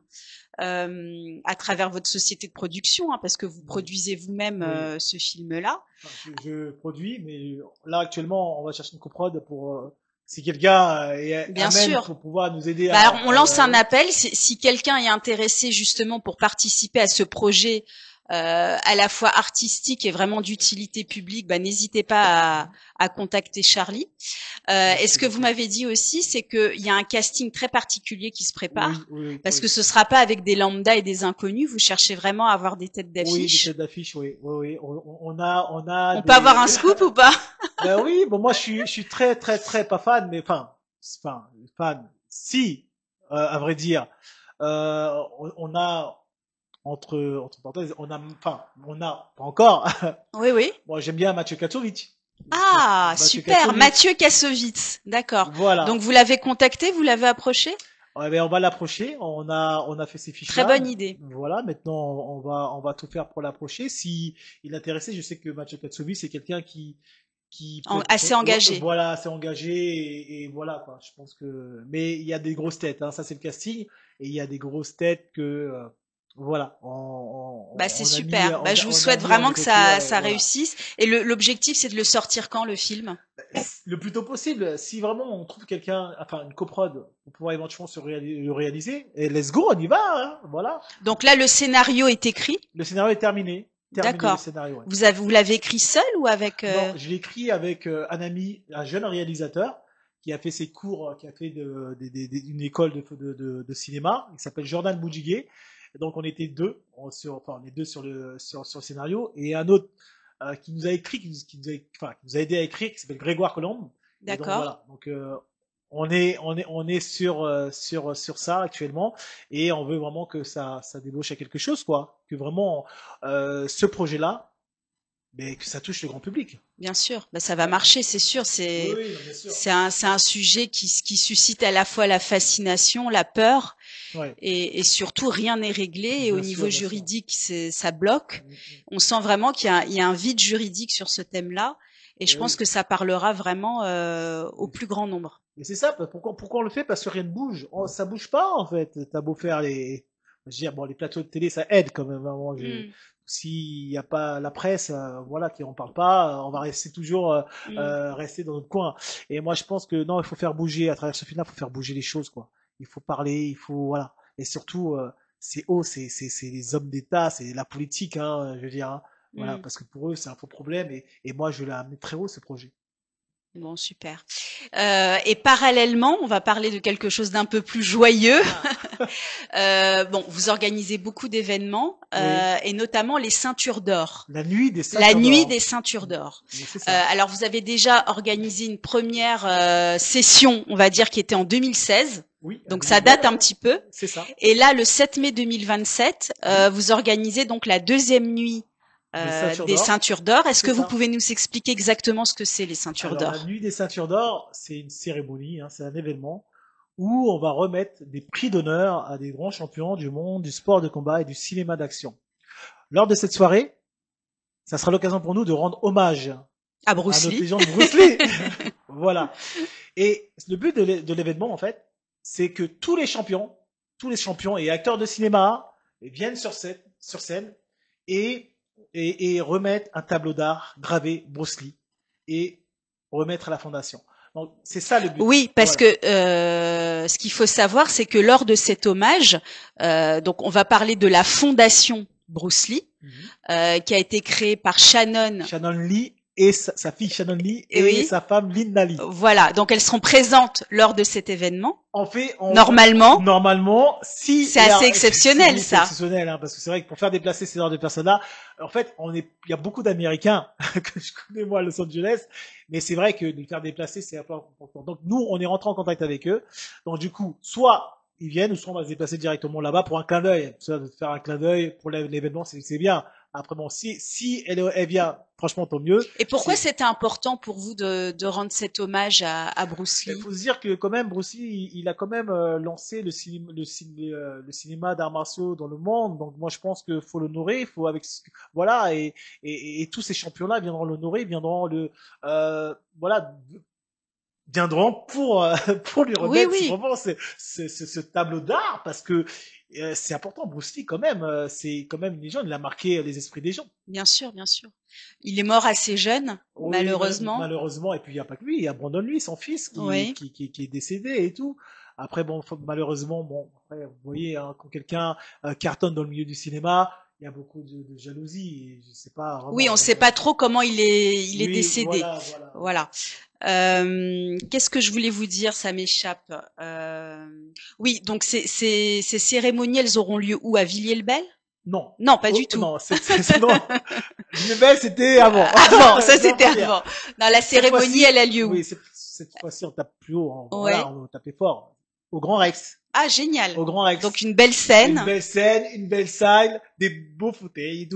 B: À travers votre société de production, hein, parce que vous produisez vous-même oui. Ce film-là.
C: Je produis, mais là actuellement, on va chercher une coprod pour si quelqu'un est
B: bien
C: amène
B: sûr.
C: Pour pouvoir nous aider.
B: Alors, on lance un appel. Si quelqu'un est intéressé justement pour participer à ce projet à la fois artistique et vraiment d'utilité publique, n'hésitez pas à contacter Charlie. Et ce que vous m'avez dit aussi, c'est qu'il y a un casting très particulier qui se prépare, parce que ce sera pas avec des lambdas et des inconnus. Vous cherchez vraiment à avoir des têtes d'affiche.
C: Oui, des têtes d'affiche, oui. On a.
B: Peut avoir un scoop ou pas?
C: Ben oui, bon moi je suis très pas fan, mais enfin fan. Si, à vrai dire, on a entre parenthèses, on a pas encore.
B: Oui.
C: Bon, j'aime bien Mathieu Kassovitz.
B: Ah, super, Mathieu Kassovitz, d'accord.
C: Voilà.
B: Donc vous l'avez contacté, vous l'avez approché?
C: Ouais, ben on va l'approcher. On a fait ses fiches.
B: Très bonne idée.
C: Voilà, maintenant on va tout faire pour l'approcher. Si il est intéressé, je sais que Mathieu Kassovitz c'est quelqu'un qui
B: assez engagé.
C: Voilà, assez engagé et voilà quoi. Je pense que, mais il y a des grosses têtes. Hein, ça c'est le casting et il y a des grosses têtes que voilà.
B: C'est super. Je vous souhaite vraiment que ça réussisse. Et l'objectif, c'est de le sortir quand, le film?
C: Le plus tôt possible. Si vraiment on trouve quelqu'un, enfin une coprod, pour pouvoir éventuellement le réaliser, et let's go, on y va. Hein, voilà.
B: Donc là, le scénario est écrit.
C: Le scénario est terminé.
B: D'accord.
C: Ouais.
B: Vous l'avez écrit seul ou avec
C: Non, je l'ai écrit avec un ami, un jeune réalisateur qui a fait ses cours, qui a fait une école de cinéma. Il s'appelle Jordan Boudjiguet. Donc on était deux, on est deux sur le scénario et un autre qui nous a écrit, qui nous a aidé à écrire, qui s'appelle Grégoire Colombe.
B: D'accord.
C: Donc on est sur ça actuellement et on veut vraiment que ça débauche à quelque chose quoi, que vraiment ce projet-là, mais que ça touche le grand public.
B: Bien sûr, ça va marcher, c'est sûr. C'est un sujet qui suscite à la fois la fascination, la peur, et surtout rien n'est réglé. Et au niveau juridique, ça bloque. On sent vraiment qu'il y a un vide juridique sur ce thème-là, et je pense que ça parlera vraiment au plus grand nombre.
C: Et c'est ça. Pourquoi on le fait? Parce que rien ne bouge. Ça bouge pas en fait. T'as beau faire les plateaux de télé, ça aide quand même. Vraiment, s'il n'y a pas la presse, qui en parle pas, on va rester toujours rester dans notre coin. Et moi, je pense que non, il faut faire bouger à travers ce film-là, il faut faire bouger les choses, quoi. Il faut parler, il faut voilà. Et surtout, c'est les hommes d'État, c'est la politique, hein, je veux dire. Hein. Voilà, parce que pour eux, c'est un faux problème. Et moi, je l'ai amené très haut ce projet.
B: Bon, super. Et parallèlement, on va parler de quelque chose d'un peu plus joyeux. Vous organisez beaucoup d'événements, et notamment les ceintures d'or.
C: La nuit des
B: ceintures d'or. Alors, vous avez déjà organisé une première session, on va dire, qui était en 2016.
C: Oui,
B: donc ça date un petit peu.
C: C'est ça.
B: Et là, le 7 mai 2027, vous organisez donc la deuxième nuit des ceintures d'or. Est-ce que vous pouvez nous expliquer exactement ce que c'est les ceintures d'or?
C: La nuit des ceintures d'or, c'est une cérémonie, hein, c'est un événement où on va remettre des prix d'honneur à des grands champions du monde du sport de combat et du cinéma d'action. Lors de cette soirée, ça sera l'occasion pour nous de rendre hommage
B: à Bruce Lee.
C: Notre légende Bruce Lee. Voilà. Et le but de l'événement, en fait, c'est que tous les champions et acteurs de cinéma viennent sur scène et remettre un tableau d'art gravé Bruce Lee et remettre à la fondation. Donc c'est ça le but.
B: Oui, parce que ce qu'il faut savoir, c'est que lors de cet hommage, donc on va parler de la fondation Bruce Lee, qui a été créée par Shannon
C: Lee et sa fille Shannon Lee et sa femme Linda Lee.
B: Voilà, donc elles seront présentes lors de cet événement.
C: Normalement, si
B: c'est assez exceptionnel, ça.
C: C'est exceptionnel, hein, parce que c'est vrai que pour faire déplacer ces genres de personnes-là, en fait, il y a beaucoup d'Américains que je connais moi à Los Angeles, mais c'est vrai que de les faire déplacer, c'est un peu important. Donc nous, on est rentré en contact avec eux. Donc du coup, soit ils viennent, ou soit on va se déplacer directement là-bas pour un clin d'œil. Faire un clin d'œil pour l'événement, c'est bien. Après bon, si elle vient, franchement tant mieux.
B: Et pourquoi c'était important pour vous de rendre cet hommage à Bruce Lee?
C: Il faut se dire que quand même Bruce Lee, il a quand même lancé le cinéma d'arts martiaux dans le monde. Donc moi je pense qu'il faut l'honorer, il faut voilà et tous ces champions-là viendront l'honorer, viendront viendront pour lui remettre vraiment ce tableau d'art parce que c'est important. Bruce Lee quand même, c'est quand même une légende, il a marqué les esprits des gens.
B: Bien sûr, bien sûr. Il est mort assez jeune, malheureusement.
C: Malheureusement, et puis il n'y a pas que lui, il y a Brandon Lee, son fils, qui est décédé et tout. Après, bon, malheureusement, après, vous voyez, hein, quand quelqu'un cartonne dans le milieu du cinéma, il y a beaucoup de jalousie. Et je sais pas
B: Oui, on
C: vraiment.
B: ne sait pas trop comment il est
C: Oui,
B: décédé. Voilà. Qu'est-ce que je voulais vous dire? Ça m'échappe. Oui, donc ces cérémonies, elles auront lieu où? À Villiers-le-Bel?
C: Non.
B: Non, pas du
C: Oh,
B: tout.
C: non, non. Villiers-Bel, c'était avant.
B: Avant, ça
C: Non,
B: c'était
C: pas bien.
B: avant. Non, la
C: Cette
B: cérémonie,
C: fois-ci,
B: elle a lieu où?
C: oui, cette fois-ci, on tape plus haut. Voilà,
B: Ouais.
C: on tapait fort. Au Grand Rex.
B: Ah, génial.
C: Au Grand Rex.
B: Donc une belle
C: Une
B: scène.
C: belle scène, une belle salle, des beaux fauteuils.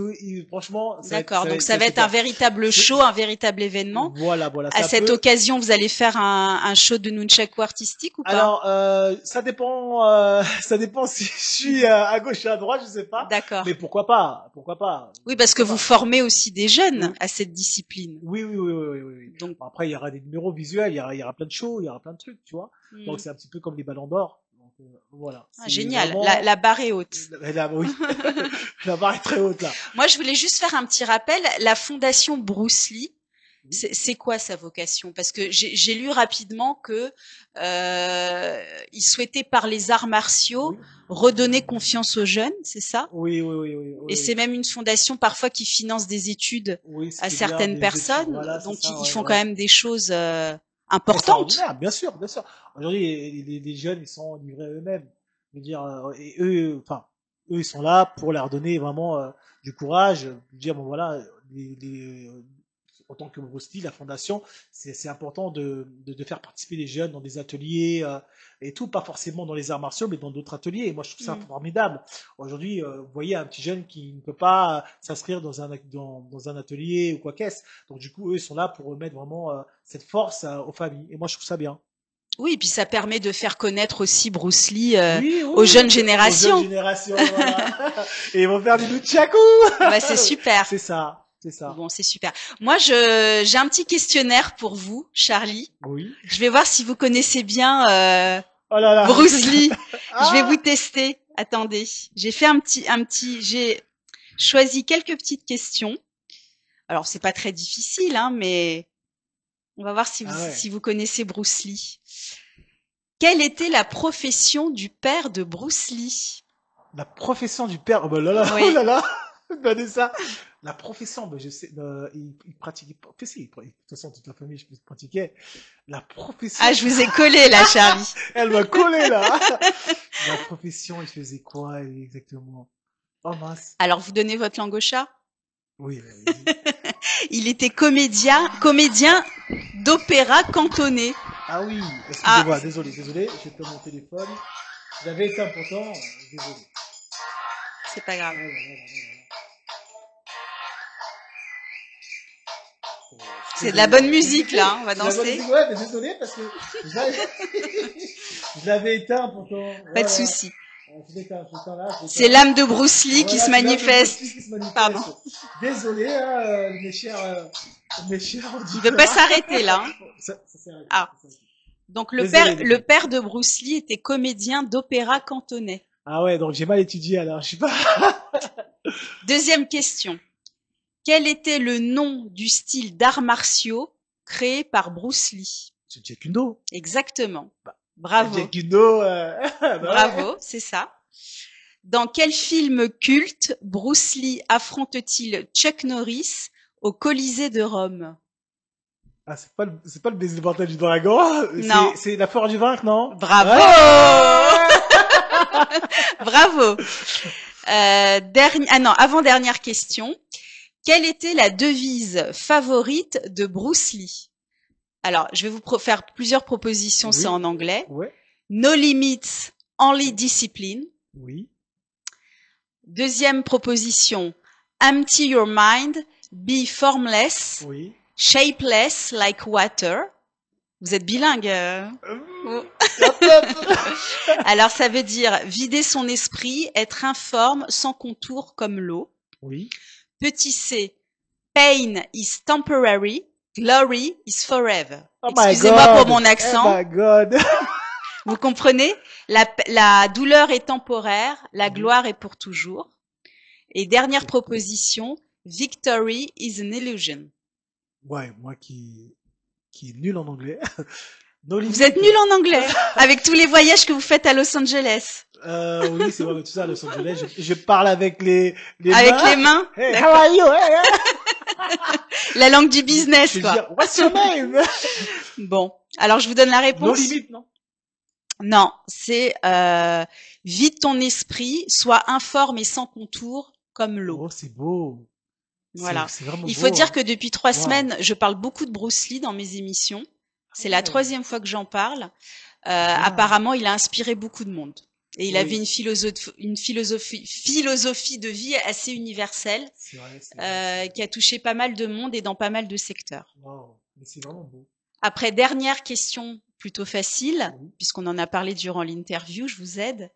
C: Franchement,
B: D'accord. Donc ça va être un
C: super.
B: véritable show, un véritable événement.
C: Voilà,
B: À
C: ça
B: cette
C: peut.
B: occasion, vous allez faire un show de nunchaku artistique ou pas?
C: Alors, ça dépend, ça dépend si je suis à gauche ou à droite, je sais pas.
B: D'accord.
C: Mais pourquoi pas.
B: Oui, parce que vous formez aussi des jeunes à cette discipline.
C: Oui.
B: Donc,
C: Bon, après, il y aura des numéros visuels, il y aura plein de shows, il y aura plein de trucs, tu vois. Donc, c'est un petit peu comme les ballons d'or. Donc, voilà.
B: ah,
C: C'est
B: génial.
C: vraiment-
B: La barre est haute.
C: Oui. La barre est très haute, là.
B: Moi, je voulais juste faire un petit rappel. La fondation Bruce Lee,
C: Oui.
B: c'est quoi sa vocation? Parce que j'ai lu rapidement que il souhaitait par les arts martiaux
C: Oui.
B: redonner confiance aux jeunes, c'est ça?
C: Oui.
B: Et c'est même une fondation parfois qui finance des études
C: Oui, ce
B: à
C: qui est bien,
B: certaines
C: des
B: personnes.
C: études, voilà, c'est
B: Donc
C: ça,
B: ils font
C: ouais.
B: quand même des choses importantes.
C: Extraordinaire, bien sûr. Aujourd'hui, les jeunes, ils sont livrés à eux-mêmes. Je veux dire, et eux, enfin, eux, ils sont là pour leur donner vraiment du courage, dire bon voilà, en tant que Bruce Lee, la fondation, c'est important de faire participer les jeunes dans des ateliers et tout, pas forcément dans les arts martiaux, mais dans d'autres ateliers. Et moi, je trouve ça formidable. Aujourd'hui, vous voyez un petit jeune qui ne peut pas s'inscrire dans un atelier ou quoi qu'est-ce. Donc du coup, eux, ils sont là pour remettre vraiment cette force aux familles. Et moi, je trouve ça bien.
B: Oui, et puis ça permet de faire connaître aussi Bruce Lee
C: Oui,
B: aux jeunes
C: aux
B: générations.
C: jeunes générations, voilà. Et ils vont faire du nunchaku.
B: Bah, c'est super.
C: C'est ça.
B: Bon, c'est super. Moi, j'ai un petit questionnaire pour vous, Charlie.
C: Oui.
B: Je vais voir si vous connaissez bien
C: Oh là là.
B: Bruce Lee.
C: Ah.
B: Je vais vous tester. Attendez. J'ai fait j'ai choisi quelques petites questions. Alors, c'est pas très difficile, hein, mais on va voir si vous connaissez Bruce Lee. Quelle était la profession du père de Bruce Lee?
C: La profession du père. Oh bah là là.
B: Oui.
C: Oh là là. Regardez ça. La profession, je sais, il pratiquait pas. De toute façon, toute la famille, je pratiquais. La profession.
B: Ah, je vous ai collé là, Charlie.
C: Elle m'a collé là. La profession, il faisait quoi exactement? Oh mince.
B: Alors, vous donnez votre langue au chat?
C: Oui.
B: Il était comédien d'opéra cantonais.
C: Ah oui. Excusez-moi, désolé. J'ai pas mon téléphone. J'avais été important. Désolé.
B: C'est pas grave. C'est de la bonne musique là, hein, on va danser.
C: Ouais, mais désolé parce que je l'avais éteint pourtant.
B: Pas de souci.
C: C'est
B: l'âme de Bruce Lee qui se manifeste. Pardon.
C: Désolé, mes chers.
B: Il veut pas s'arrêter là.
C: Ça arrêté.
B: Ah. Donc le père de Bruce Lee était comédien d'opéra cantonais.
C: Ah ouais, donc j'ai mal étudié alors, je sais pas.
B: Deuxième question. Quel était le nom du style d'arts martiaux créé par Bruce Lee?
C: C'est Jeet Kune Do.
B: Exactement. Bravo.
C: Jeet Kune Do.
B: Bravo, c'est ça. Dans quel film culte Bruce Lee affronte-t-il Chuck Norris au Colisée de Rome?
C: Ah, c'est pas le baiser de du dragon.
B: Non.
C: C'est la force du vaincre, non?
B: Bravo. Bravo. Avant-dernière question. Quelle était la devise favorite de Bruce Lee? Alors, je vais vous faire plusieurs propositions, c'est en anglais.
C: Ouais.
B: No limits, only discipline.
C: Oui.
B: Deuxième proposition, empty your mind, be formless,
C: oui.
B: Shapeless like water. Vous êtes bilingue. Alors, ça veut dire vider son esprit, être informe, sans contour comme l'eau.
C: Oui.
B: Petit c, pain is temporary, glory is forever.
C: Oh
B: excusez-moi pour mon accent.
C: Oh my God.
B: Vous comprenez? La douleur est temporaire, la gloire est pour toujours. Et dernière proposition, victory is an illusion.
C: Ouais, moi qui est nul en anglais.
B: Vous êtes nul en anglais, avec tous les voyages que vous faites à Los Angeles.
C: Oui, c'est vrai, mais tout ça à Los Angeles, je parle avec les
B: Avec
C: mains.
B: les mains?
C: Hey, how
B: D'accord.
C: are you? Hey,
B: La langue du business,
C: je veux
B: quoi.
C: dire, what's your name?
B: Bon. Alors, je vous donne la
C: No
B: réponse.
C: limite, non?
B: Non, c'est vide ton esprit, sois informe et sans contour comme l'eau.
C: Oh, c'est beau.
B: Voilà.
C: C'est vraiment
B: Il faut
C: beau,
B: dire
C: hein.
B: que depuis 3
C: Wow.
B: semaines, je parle beaucoup de Bruce Lee dans mes émissions. C'est la
C: Ouais.
B: 3e fois que j'en parle.
C: Bien.
B: Apparemment, il a inspiré beaucoup de monde. Et il
C: Oui.
B: avait une philosophie de vie assez universelle,
C: C'est vrai, c'est vrai.
B: qui a touché pas mal de monde et dans pas mal de secteurs.
C: Wow. Mais c'est vraiment beau.
B: Après, dernière question plutôt facile,
C: Oui.
B: puisqu'on en a parlé durant l'interview, je vous aide.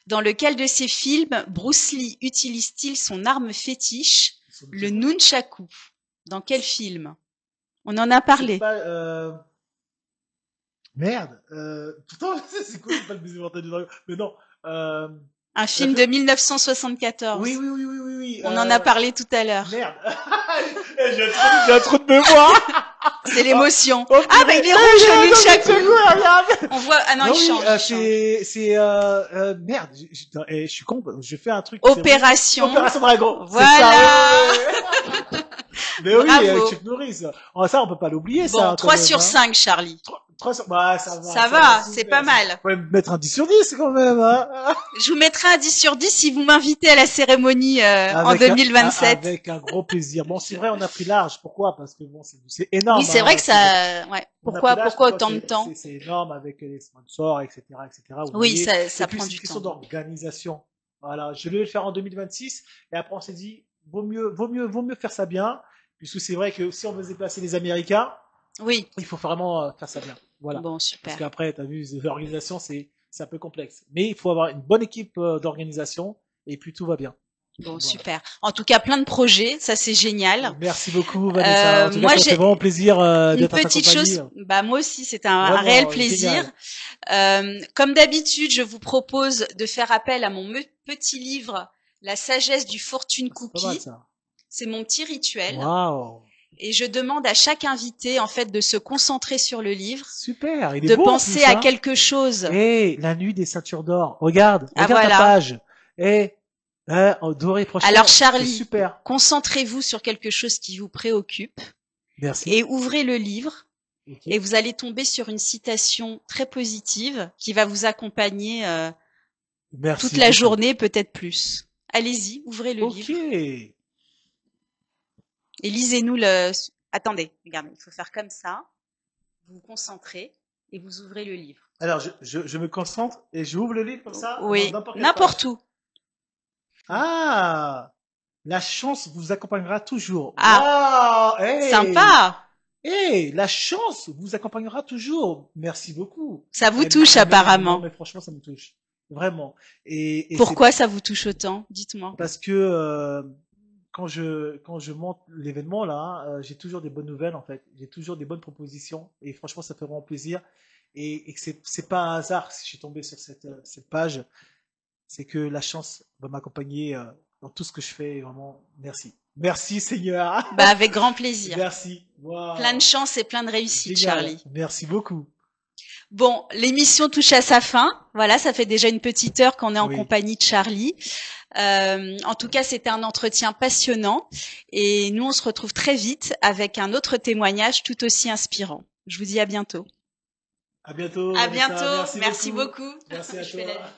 B: Dans lequel de ces films Bruce Lee utilise-t-il son arme fétiche, le nunchaku? Dans quel film? On en a
C: C'est
B: parlé.
C: pas, merde. Pourtant, c'est quoi? C'est pas le baiser mortel du dragon. Mais non.
B: Un film de 1974.
C: Oui, oui, oui, oui, oui, oui.
B: On en a parlé tout à l'heure.
C: Merde. J'ai un trou de mémoire.
B: C'est l'émotion.
C: Oh,
B: Ah, bah, il est rouge, le nunchaku.
C: Regarde.
B: On voit, ah non, il
C: oui,
B: change.
C: c'est, merde. Je suis con. Je fais un truc.
B: Opération.
C: Opération Dragon.
B: Voilà.
C: Ça, ouais. Mais oui,
B: Bravo.
C: avec Chuck Norris. Oh, ça, on peut pas l'oublier,
B: Bon,
C: ça. Quand
B: 3
C: même,
B: sur
C: hein.
B: 5, Charlie.
C: 3 sur, bah, ça va.
B: Ça va, c'est
C: super.
B: pas mal.
C: Faut même mettre un 10 sur 10, quand même, hein.
B: Je vous mettrai un 10 sur 10 si vous m'invitez à la cérémonie en 2027.
C: Avec un gros plaisir. Bon, c'est vrai, on a pris large. Pourquoi? Parce que bon, c'est énorme.
B: Oui, c'est vrai que ça, ouais. Pourquoi autant de
C: c'est-
B: temps?
C: C'est énorme avec les sponsors, etc., etc. Vous
B: Oui,
C: voyez.
B: ça
C: Et puis,
B: prend
C: c'est
B: du
C: une question
B: temps.
C: d'organisation. Voilà. Je devais le faire en 2026. Et après, on s'est dit, vaut mieux faire ça bien. Puisque c'est vrai que si on veut déplacer les Américains,
B: Oui.
C: il faut vraiment faire ça bien. Voilà.
B: Bon,
C: Parce
B: super.
C: qu'après, t'as vu, l'organisation, c'est un peu complexe. Mais il faut avoir une bonne équipe d'organisation. Et puis, tout va bien.
B: Bon,
C: Voilà.
B: super. En tout cas, plein de projets, ça c'est génial.
C: Merci beaucoup, Vanessa. En tout cas,
B: moi,
C: ça fait
B: j'ai
C: vraiment plaisir
B: une
C: d'être en ta
B: petite
C: compagnie.
B: chose. Bah, moi aussi, c'est un
C: Vraiment,
B: réel plaisir.
C: génial.
B: Comme d'habitude, je vous propose de faire appel à mon petit livre, La sagesse du fortune
C: C'est pas mal,
B: cookie.
C: ça.
B: C'est mon petit rituel.
C: Waouh.
B: Et je demande à chaque invité, en fait, de se concentrer sur le livre,
C: Super. Il est
B: de
C: beau, en
B: penser
C: plus,
B: à
C: hein.
B: quelque chose.
C: Eh, la nuit des ceintures d'or. Regarde
B: Ah,
C: ta
B: voilà.
C: page. Eh, doré prochain.
B: Alors,
C: C'est
B: Charlie,
C: super.
B: concentrez-vous sur quelque chose qui vous préoccupe
C: Merci.
B: et ouvrez le livre
C: Ok.
B: et vous allez tomber sur une citation très positive qui va vous accompagner
C: Merci
B: toute la
C: beaucoup.
B: journée, peut-être plus. Allez-y, ouvrez le
C: Ok.
B: livre et lisez-nous le... Attendez, regardez, il faut faire comme ça. Vous vous concentrez et vous ouvrez le livre.
C: Alors, je me concentre et j'ouvre le livre comme ça.
B: Oui,
C: dans n'importe quelle
B: n'importe
C: page.
B: où.
C: Ah, la chance vous accompagnera toujours.
B: Ah.
C: Waouh, hey.
B: Sympa.
C: Eh, la chance vous accompagnera toujours. Merci beaucoup.
B: Ça vous
C: Eh,
B: touche
C: mais-
B: apparemment.
C: non, mais franchement, ça me touche. Vraiment. Et
B: Pourquoi ça vous touche autant? Dites-moi.
C: c'est parce que quand je monte l'événement là, j'ai toujours des bonnes nouvelles en fait. J'ai toujours des bonnes propositions et franchement, ça fait vraiment plaisir. Et que c'est pas un hasard si je suis tombé sur cette page. C'est que la chance va m'accompagner dans tout ce que je fais. Et vraiment, merci. Merci Seigneur.
B: Bah, avec grand plaisir.
C: Merci. Wow.
B: Plein de chance et plein de réussite,
C: Génial.
B: Charlie.
C: Merci beaucoup.
B: Bon, l'émission touche à sa fin. Voilà, ça fait déjà une petite heure qu'on est en
C: Oui.
B: compagnie de Charlie. En tout cas, c'était un entretien passionnant. Et nous, on se retrouve très vite avec un autre témoignage tout aussi inspirant. Je vous dis à bientôt.
C: À bientôt.
B: À
C: Vanessa.
B: bientôt. Merci beaucoup.
C: Merci à
B: Je fais la
C: toi.
B: vie.